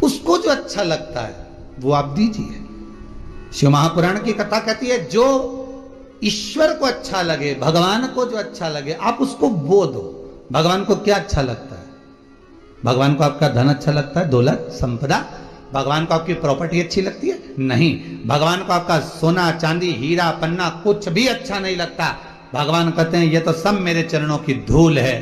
उसको जो अच्छा लगता है वो आप दीजिए। शिव महापुराण की कथा कहती है जो ईश्वर को अच्छा लगे, भगवान को जो अच्छा लगे, आप उसको वो दो। भगवान को क्या अच्छा लगता है? भगवान को आपका धन अच्छा लगता है, दौलत, संपदा? भगवान को आपकी प्रॉपर्टी अच्छी लगती है? नहीं। भगवान को आपका सोना, चांदी, हीरा, पन्ना कुछ भी अच्छा नहीं लगता। भगवान कहते हैं ये तो सब मेरे चरणों की धूल है।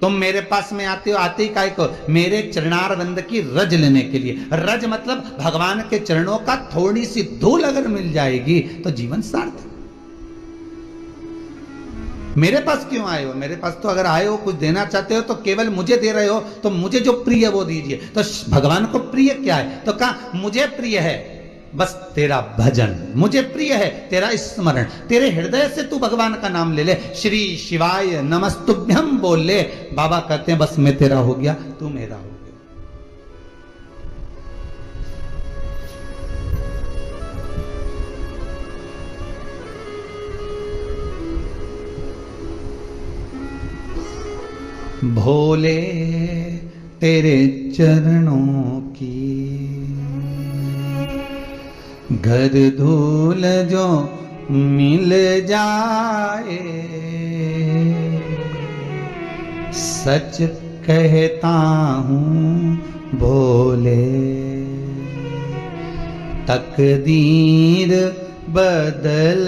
तुम मेरे पास में आते हो, आते ही काय को? मेरे चरणारविंद की रज लेने के लिए। रज मतलब भगवान के चरणों का थोड़ी सी धूल अगर मिल जाएगी तो जीवन सार्थक। मेरे पास क्यों आए हो? मेरे पास तो अगर आए हो, कुछ देना चाहते हो तो केवल मुझे दे रहे हो, तो मुझे जो प्रिय है वो दीजिए। तो भगवान को प्रिय क्या है? तो कहा मुझे प्रिय है बस तेरा भजन, मुझे प्रिय है तेरा स्मरण। तेरे हृदय से तू भगवान का नाम ले ले, श्री शिवाय नमस्तुभ्यम बोल ले। बाबा कहते हैं बस मैं तेरा हो गया, तू मेरा हो गया। भोले तेरे चरणों की घर धूल जो मिल जाए, सच कहता हूँ भोले तकदीर बदल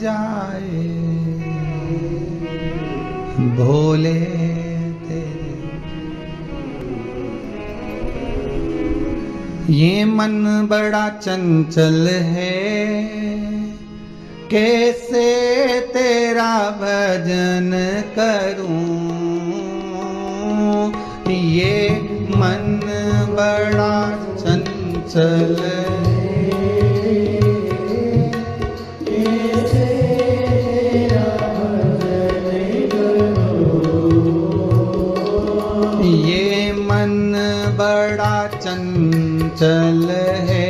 जाए। भोले ये मन बड़ा चंचल है, कैसे तेरा भजन करूं। ये मन बड़ा चंचल है, कैसे तेरा भजन करूं। ये मन बड़ा चंचल है,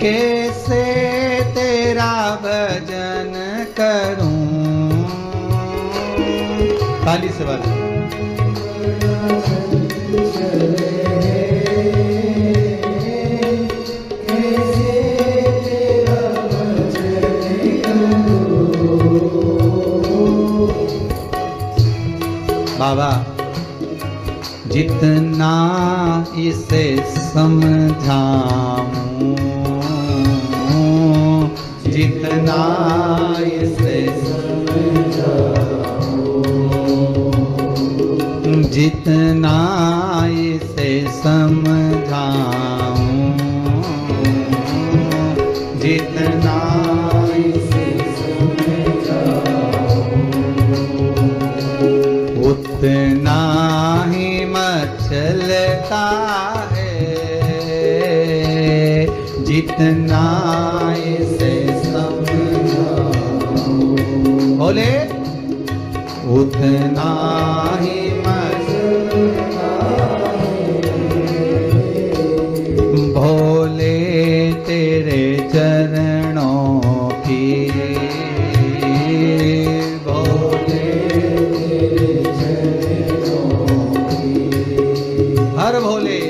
कैसे तेरा भजन करूं। ताली से बात। बाबा जितना इसे समझाऊं, जितना इसे समझाऊं, जितना इसे समझाऊं, जितना इसे समझाऊं, उतना ही मचलता है, जितना इसे समझाऊं। बोले उतना ही मचलता है। भोले तेरे चरणों की। भोले तेरे चरणों की। हर भोले।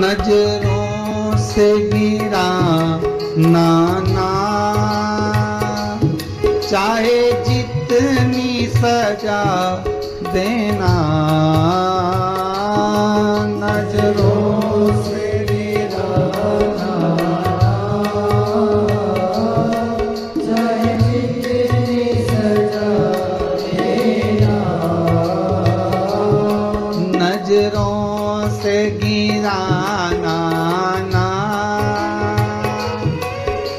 नजरों से गिरा नाना, चाहे जितनी सजा देना। नजरों से गिरा नाना, चाहे जितनी सजा देना। नजरों से गिरा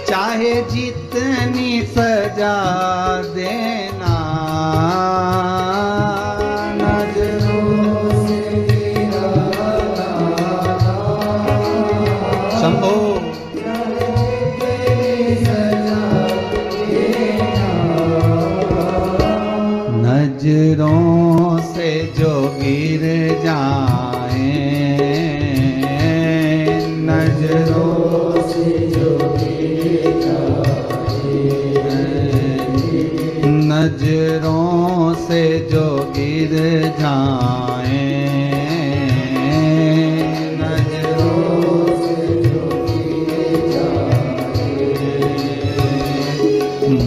चाहे जितनी सजा देना। नजरों से गिराना शंभो, नजरों से जो गिर जाए, नजरों से जो गिर जाए, नजरों से जो गिर जाए, नजरों से जो गिर जाए।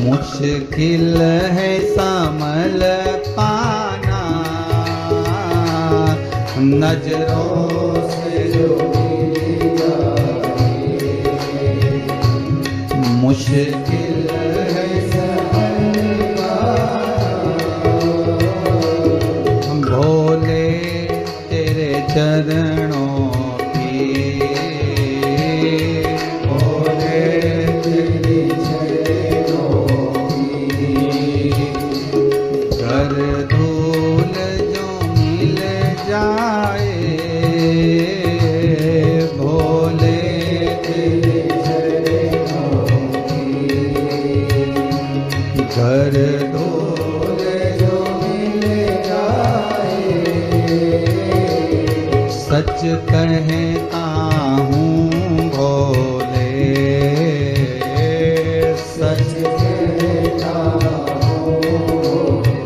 मुश्किल है संभल पाना, नजरों से जो गिर जाए। मुश्किल है संभल पाना, भोले तेरे चरणों की। भोले तेरे चरणों की। कर धूल जो मिल जाए, भोले तेरे चरणों की। कर धूल जो मिल जाए, सच कहता हूँ भोले, सच कहता हूँ भोले।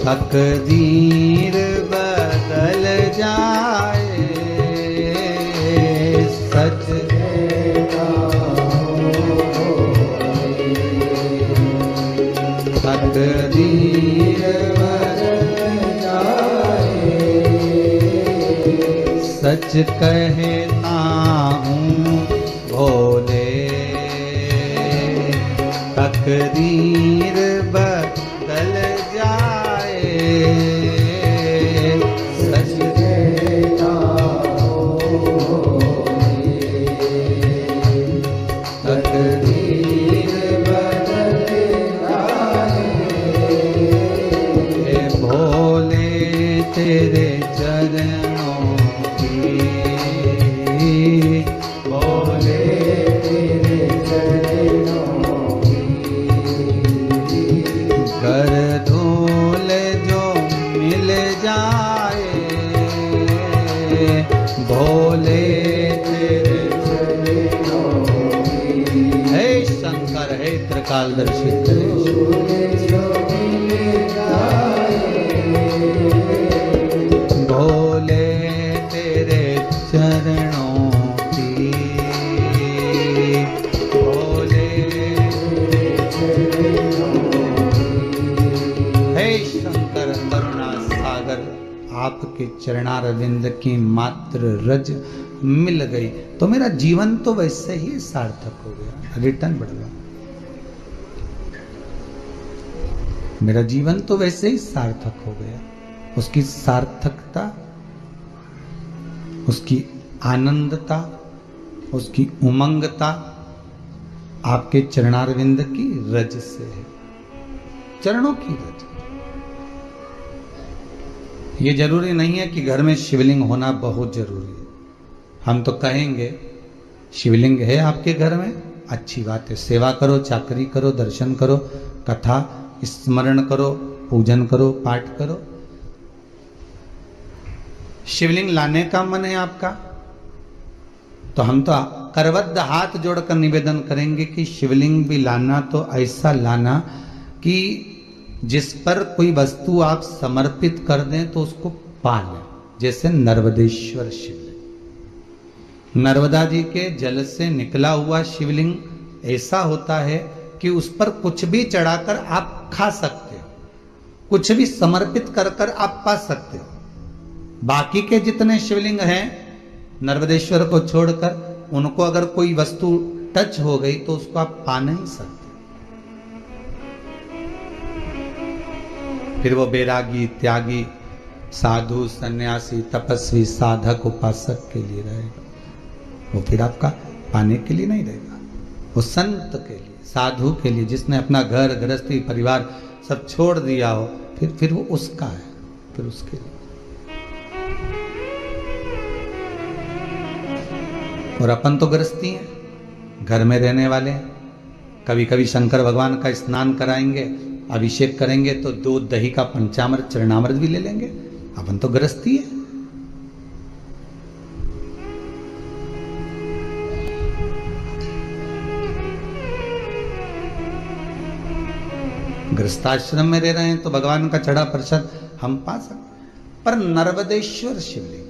तकदीर बदल जाए, सच कहता हूँ भोले। तकदीर बदल जाए, सच कहता हूँ भोले। तकदीर बदल जाए, सच कहता हूँ भोले। तकदीर बदल जाए, भोले तेरे चरणों की। भोले तेरे है त्रिकाल दर्शित भोले तेरे चरणों की, भोले हे शंकर करुणा सागर, आपके चरणारविंद की मात्र रज मिल गई तो मेरा जीवन तो वैसे ही सार्थक हो गया। रिटर्न बढ़ गया, मेरा जीवन तो वैसे ही सार्थक हो गया। उसकी सार्थकता, उसकी आनंदता, उसकी उमंगता आपके चरणारविंद की रज से है, चरणों की रज। ये जरूरी नहीं है कि घर में शिवलिंग होना बहुत जरूरी है। हम तो कहेंगे शिवलिंग है आपके घर में, अच्छी बात है, सेवा करो, चाकरी करो, दर्शन करो, कथा स्मरण करो, पूजन करो, पाठ करो। शिवलिंग लाने का मन है आपका तो हम तो करबद्ध हाथ जोड़कर निवेदन करेंगे कि शिवलिंग भी लाना तो ऐसा लाना कि जिस पर कोई वस्तु आप समर्पित कर दें तो उसको पा लें। जैसे नर्मदेश्वर शिवलिंग, नर्मदा जी के जल से निकला हुआ शिवलिंग ऐसा होता है कि उस पर कुछ भी चढ़ाकर आप खा सकते हो, कुछ भी समर्पित कर कर आप पा सकते हो। बाकी के जितने शिवलिंग हैं नर्मदेश्वर को छोड़कर, उनको अगर कोई वस्तु टच हो गई तो उसको आप पा नहीं सकते। फिर वो बैरागी, त्यागी, साधु, सन्यासी, तपस्वी, साधक, उपासक के लिए रहेगा, वो फिर आपका पाने के लिए नहीं रहेगा। वो संत के लिए, साधु के लिए, जिसने अपना घर गृहस्थी परिवार सब छोड़ दिया हो, फिर वो उसका है, फिर उसके लिए। और अपन तो गृहस्थी हैं, घर में रहने वाले हैं। कभी कभी शंकर भगवान का स्नान कराएंगे, अभिषेक करेंगे तो दूध दही का पंचामृत चरणामृत भी ले लेंगे। अपन तो गृहस्थी है। गृहस्थाश्रम में रह रहे हैं तो भगवान का चढ़ा प्रसाद हम पा सकते। पर नर्मदेश्वर शिवलिंग,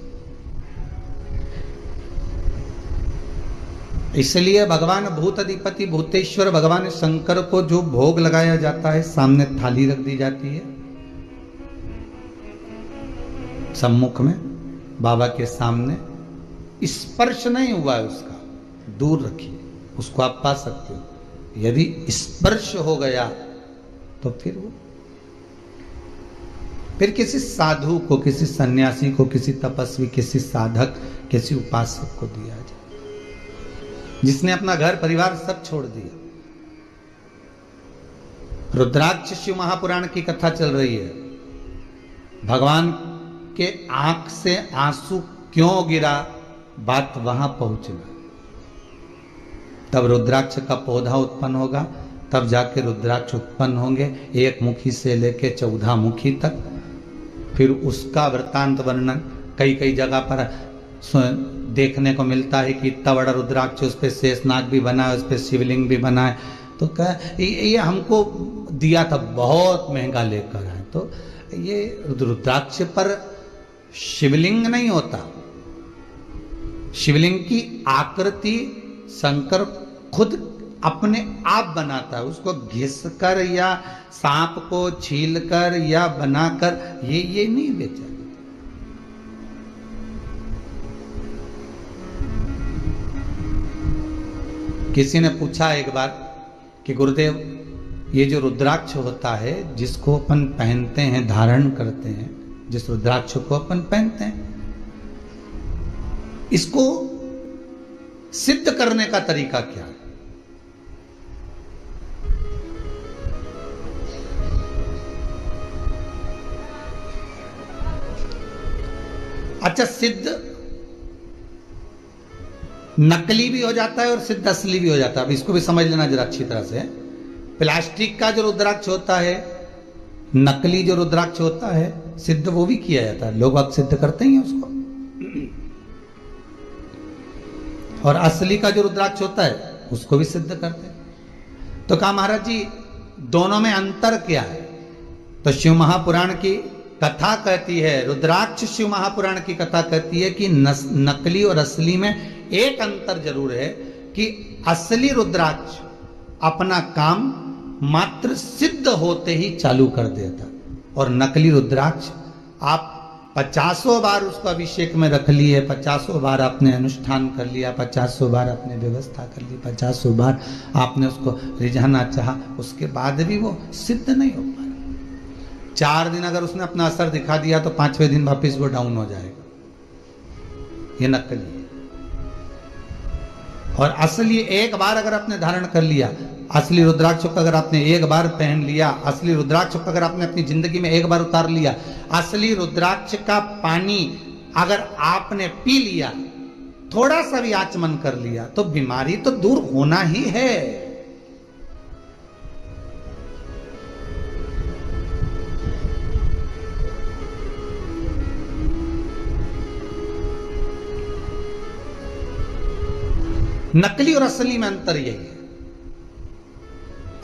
इसलिए भगवान भूतधिपति भूतेश्वर भगवान शंकर को जो भोग लगाया जाता है, सामने थाली रख दी जाती है सम्मुख में, बाबा के सामने, स्पर्श नहीं हुआ है उसका, दूर रखिए, उसको आप पा सकते हो। यदि स्पर्श हो गया तो फिर किसी साधु को, किसी सन्यासी को, किसी तपस्वी, किसी साधक, किसी उपासक को दिया जाए, जिसने अपना घर परिवार सब छोड़ दिया। रुद्राक्ष शिव महापुराण की कथा चल रही है। भगवान के आंख से आंसू क्यों गिरा, बात वहां पहुंचना। तब रुद्राक्ष का पौधा उत्पन्न होगा, तब जाके रुद्राक्ष उत्पन्न होंगे, एक मुखी से लेके 14 मुखी तक। फिर उसका वृत्तांत वर्णन कई कई जगह पर देखने को मिलता है कि इतना बड़ा रुद्राक्ष, उस पर शेषनाग भी बना है, उस पर शिवलिंग भी बना है। तो ये हमको दिया था, बहुत महंगा लेकर आए। तो ये रुद्राक्ष पर शिवलिंग नहीं होता, शिवलिंग की आकृति शंकर खुद अपने आप बनाता है। उसको घिसकर या सांप को छीलकर या बनाकर ये नहीं बेचा। किसी ने पूछा एक बार कि गुरुदेव, ये जो रुद्राक्ष होता है जिसको अपन पहनते हैं, धारण करते हैं, जिस रुद्राक्ष को अपन पहनते हैं, इसको सिद्ध करने का तरीका क्या है? अच्छा, सिद्ध नकली भी हो जाता है और सिद्ध असली भी हो जाता है। अब इसको भी समझ लेना जरा अच्छी तरह से। प्लास्टिक का जो रुद्राक्ष होता है, नकली जो रुद्राक्ष होता है, सिद्ध वो भी किया जाता है, लोग अब सिद्ध करते ही हैं उसको। और असली का जो रुद्राक्ष होता है उसको भी सिद्ध करते हैं। तो कहा महाराज जी दोनों में अंतर क्या है? तो शिव महापुराण की कथा कहती है, रुद्राक्ष शिव महापुराण की कथा कहती है कि नकली और असली में एक अंतर जरूर है कि असली रुद्राक्ष अपना काम मात्र सिद्ध होते ही चालू कर देता, और नकली रुद्राक्ष आप 50 बार उसको अभिषेक में रख लिए, 50 बार आपने अनुष्ठान कर लिया, 50 बार आपने व्यवस्था कर ली, 50 बार आपने उसको रिझाना चाहा, उसके बाद भी वो सिद्ध नहीं हो पा रहा। 4 दिन अगर उसने अपना असर दिखा दिया तो 5वें दिन वापस वो डाउन हो जाएगा। ये नकली है। और असली एक बार अगर आपने धारण कर लिया, असली रुद्राक्ष को अगर आपने एक बार पहन लिया, असली रुद्राक्ष को अगर आपने अपनी जिंदगी में एक बार उतार लिया, असली रुद्राक्ष का पानी अगर आपने पी लिया, थोड़ा सा भी आचमन कर लिया, तो बीमारी तो दूर होना ही है। नकली और असली में अंतर यही है।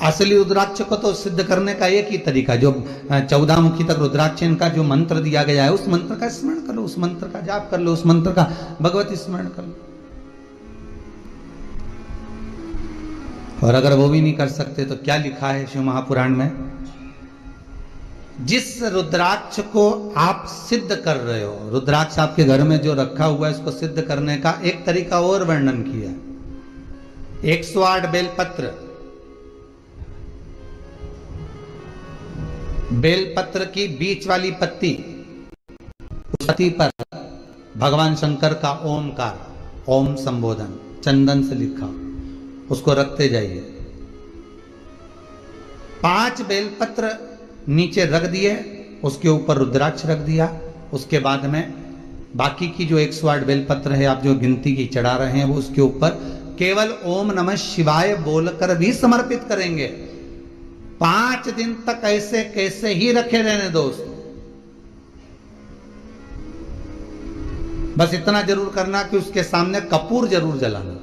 असली रुद्राक्ष को तो सिद्ध करने का एक ही तरीका, जो 14 मुखी तक रुद्राक्ष का जो मंत्र दिया गया है, उस मंत्र का स्मरण कर लो, उस मंत्र का जाप कर लो, उस मंत्र का भगवती स्मरण कर लो। और अगर वो भी नहीं कर सकते तो क्या लिखा है शिव महापुराण में? जिस रुद्राक्ष को आप सिद्ध कर रहे हो, रुद्राक्ष आपके घर में जो रखा हुआ है, उसको सिद्ध करने का एक तरीका और वर्णन किया। 108 बेलपत्र, बेलपत्र की बीच वाली पत्ती, उस पत्ती पर भगवान शंकर का ओमकार, ओम संबोधन चंदन से लिखा, उसको रखते जाइए। 5 बेलपत्र नीचे रख दिए, उसके ऊपर रुद्राक्ष रख दिया। उसके बाद में बाकी की जो 108 बेलपत्र है, आप जो गिनती की चढ़ा रहे हैं, वो उसके ऊपर केवल ओम नमः शिवाय बोलकर भी समर्पित करेंगे। 5 दिन तक ऐसे कैसे ही रखे रहने दोस्त। बस इतना जरूर करना कि उसके सामने कपूर जरूर जलाना,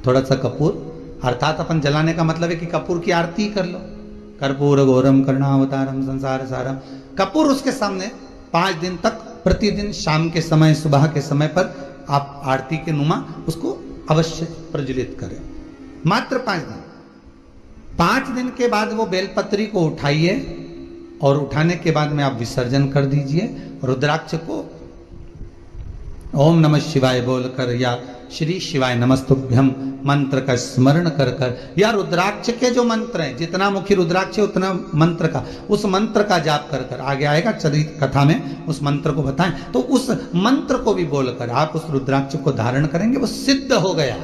थोड़ा सा कपूर, अर्थात अपन जलाने का मतलब है कि कपूर की आरती कर लो। कर्पूर घोरम करुणावतारम संसार सारम, कपूर उसके सामने 5 दिन तक प्रतिदिन शाम के समय, सुबह के समय पर आप आरती के नुमा उसको अवश्य प्रज्वलित करें। मात्र 5 दिन। 5 दिन के बाद वो बेलपत्री को उठाइए, और उठाने के बाद में आप विसर्जन कर दीजिए। रुद्राक्ष को ओम नमः शिवाय बोलकर या श्री शिवाय नमस्तुभ्यम मंत्र का स्मरण कर कर, या रुद्राक्ष के जो मंत्र हैं, जितना मुखी रुद्राक्ष है उतना मंत्र का, उस मंत्र का जाप कर कर, आगे आएगा चरित कथा में उस मंत्र को बताएं, तो उस मंत्र को भी बोलकर आप उस रुद्राक्ष को धारण करेंगे। वो सिद्ध हो गया।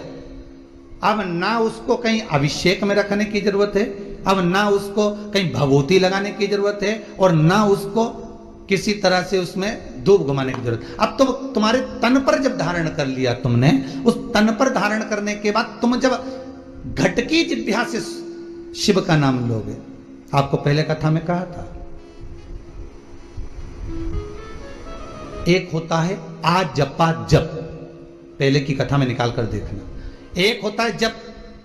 अब ना उसको कहीं अभिषेक में रखने की जरूरत है, अब ना उसको कहीं भभूति लगाने की जरूरत है, और ना उसको किसी तरह से उसमें धूप घुमाने की जरूरत। अब तो तुम्हारे तन पर जब धारण कर लिया तुमने, उस तन पर धारण करने के बाद तुम जब घटकी जिह्वा से शिव का नाम लोगे, आपको पहले कथा में कहा था, एक होता है आ जपा जप, पहले की कथा में निकाल कर देखना। एक होता है जप,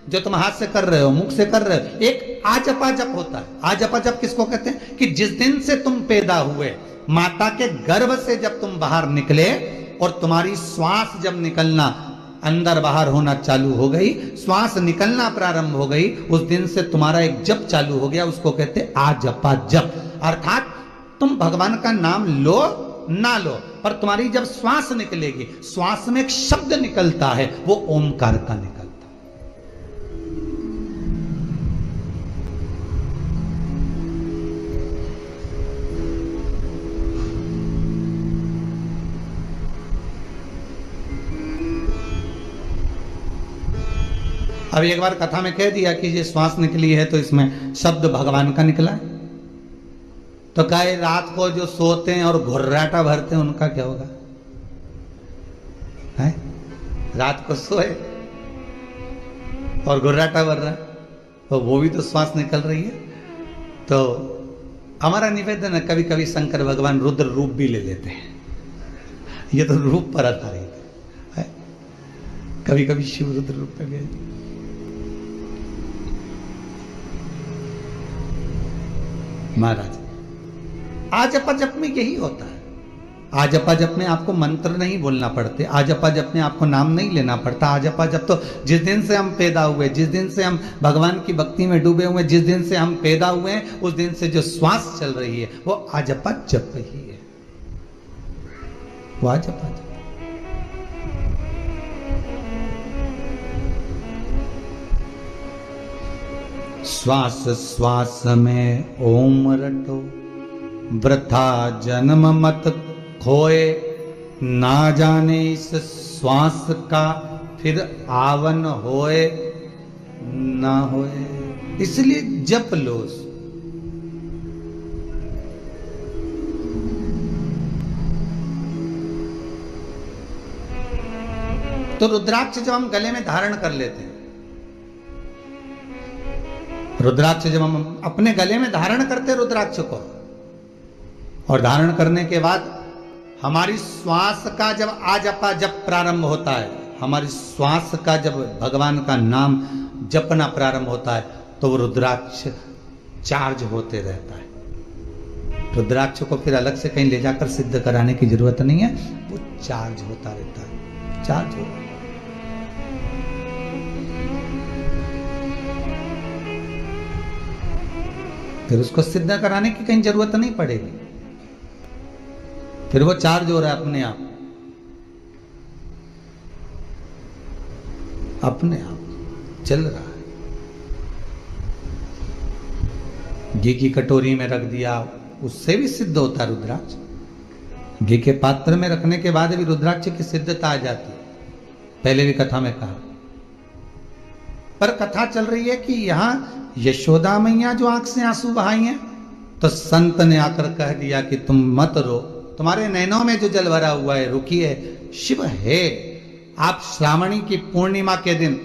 जो तुम हाथ से कर रहे हो, मुख से कर रहे हो। एक आजपा जप होता है। आजपा जप किसको कहते हैं? कि जिस दिन से तुम पैदा हुए, माता के गर्भ से जब तुम बाहर निकले और तुम्हारी श्वास जब निकलना, अंदर बाहर होना चालू हो गई, श्वास निकलना प्रारंभ हो गई, उस दिन से तुम्हारा एक जप चालू हो गया, उसको कहते हैं आजपा जप। अर्थात तुम भगवान का नाम लो ना लो, पर तुम्हारी जब श्वास निकलेगी, श्वास में एक शब्द निकलता है, वो ओमकार का निकलता है। अब एक बार कथा में कह दिया कि ये श्वास निकली है तो इसमें शब्द भगवान का निकला है, तो कहे रात को जो सोते हैं और घुर्राटा भरते हैं उनका क्या होगा? है? रात को सोए और घुर्राटा भर रहा है, तो वो भी तो श्वास निकल रही है। तो हमारा निवेदन है, कभी कभी शंकर भगवान रुद्र रूप भी ले लेते हैं, ये तो रूप पर आधारित है। कभी कभी शिव रुद्र रूप पे गए। महाराज आजपा जप में यही होता है। आजपा जप में आपको मंत्र नहीं बोलना पड़ते, आजपा जप में आपको नाम नहीं लेना पड़ता। आजपा जप तो जिस दिन से हम पैदा हुए, जिस दिन से हम भगवान की भक्ति में डूबे हुए, जिस दिन से हम पैदा हुए हैं, उस दिन से जो श्वास चल रही है वो आजपा जप ही है, वो आजपा जप। श्वास श्वास में ओम रटो, वृथा जन्म मत खोए, ना जाने इस श्वास का फिर आवन होए ना होए। इसलिए जप लो। तो रुद्राक्ष जब हम गले में धारण कर लेते हैं, रुद्राक्ष जब हम अपने गले में धारण करते हैं रुद्राक्ष को, और धारण करने के बाद हमारी श्वास का जब आजपा जप प्रारंभ होता है, हमारी श्वास का जब भगवान का नाम जपना प्रारंभ होता है, तो वो रुद्राक्ष चार्ज होते रहता है। रुद्राक्ष को फिर अलग से कहीं ले जाकर सिद्ध कराने की जरूरत नहीं है, वो चार्ज होता रहता है, चार्ज होता है। फिर उसको सिद्ध कराने की कहीं जरूरत नहीं पड़ेगी, फिर वो चार्ज हो रहा है अपने आप, अपने आप चल रहा है। घी की कटोरी में रख दिया, उससे भी सिद्ध होता है रुद्राक्ष। घी के पात्र में रखने के बाद भी रुद्राक्ष की सिद्धता आ जाती है, पहले भी कथा में कहा। पर कथा चल रही है कि यहां यशोदा मैया जो आंख से आंसू बहाई हैं, तो संत ने आकर कह दिया कि तुम मत रो, तुम्हारे नैनों में जो जल भरा हुआ है रुकिए, शिव है। आप श्रावणी की पूर्णिमा के दिन,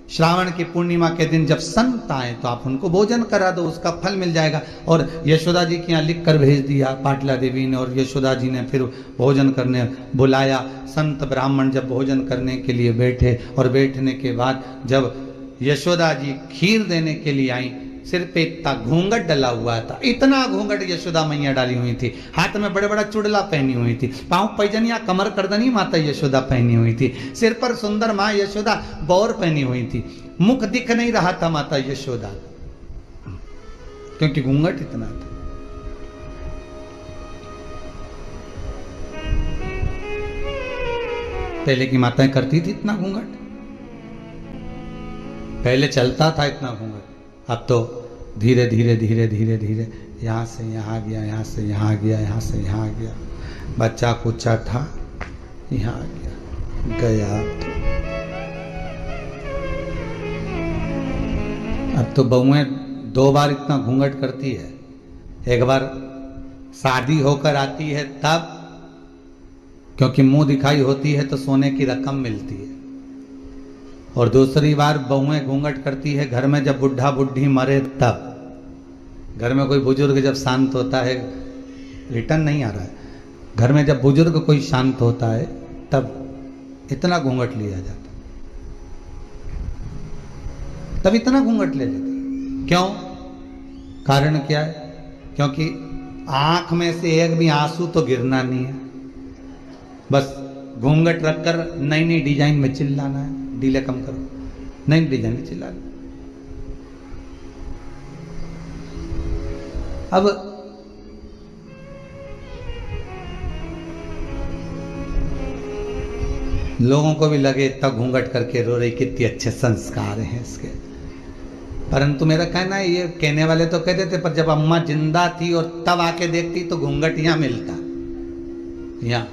श्रावण की पूर्णिमा के दिन जब संत आए तो आप उनको भोजन करा दो, उसका फल मिल जाएगा। और यशोदा जी के यहाँ लिख कर भेज दिया पाटला देवी ने, और यशोदा जी ने फिर भोजन करने बुलाया। संत ब्राह्मण जब भोजन करने के लिए बैठे, और बैठने के बाद जब यशोदा जी खीर देने के लिए आई, सिर पे इतना घूंघट डला हुआ था, इतना घूंघट यशोदा मैया डाली हुई थी, हाथ में बड़े बड़ा चुड़ला पहनी हुई थी, पांव पैजनिया कमर करदनी माता यशोदा पहनी हुई थी, सिर पर सुंदर माँ यशोदा बौर पहनी हुई थी, मुख दिख नहीं रहा था माता यशोदा, क्योंकि घूंघट इतना था। पहले की माताएं करती थी इतना घूंघट, पहले चलता था इतना घूंघट, अब तो धीरे धीरे धीरे धीरे धीरे यहाँ से यहाँ गया, यहाँ से यहाँ गया, यहाँ से यहाँ गया, बच्चा कुच्चा था यहाँ आ गया, गया। अब तो बहुएं 2 बार इतना घूंघट करती है, एक बार शादी होकर आती है तब, क्योंकि मुंह दिखाई होती है तो सोने की रकम मिलती है, और दूसरी बार बहुएं घूंघट करती है घर में जब बुढ़ा बुढ़ी मरे तब। घर में कोई बुजुर्ग जब शांत होता है, रिटर्न नहीं आ रहा है, घर में जब बुजुर्ग कोई शांत होता है तब इतना घूंघट लिया जाता, तब इतना घूंघट ले लेते। क्यों? कारण क्या है? क्योंकि आंख में से एक भी आंसू तो गिरना नहीं है, बस घूंघट रखकर नई नई डिजाइन में चिल्लाना है, डीले कम करो, नई डिजाइन में चिल्लाना। अब लोगों को भी लगे इतना घूंघट करके रो रही, कितने अच्छे संस्कार हैं इसके, परंतु मेरा कहना है, ये कहने वाले तो कहते थे, पर जब अम्मा जिंदा थी और तब आके देखती तो घूंघट यहाँ मिलता, यहाँ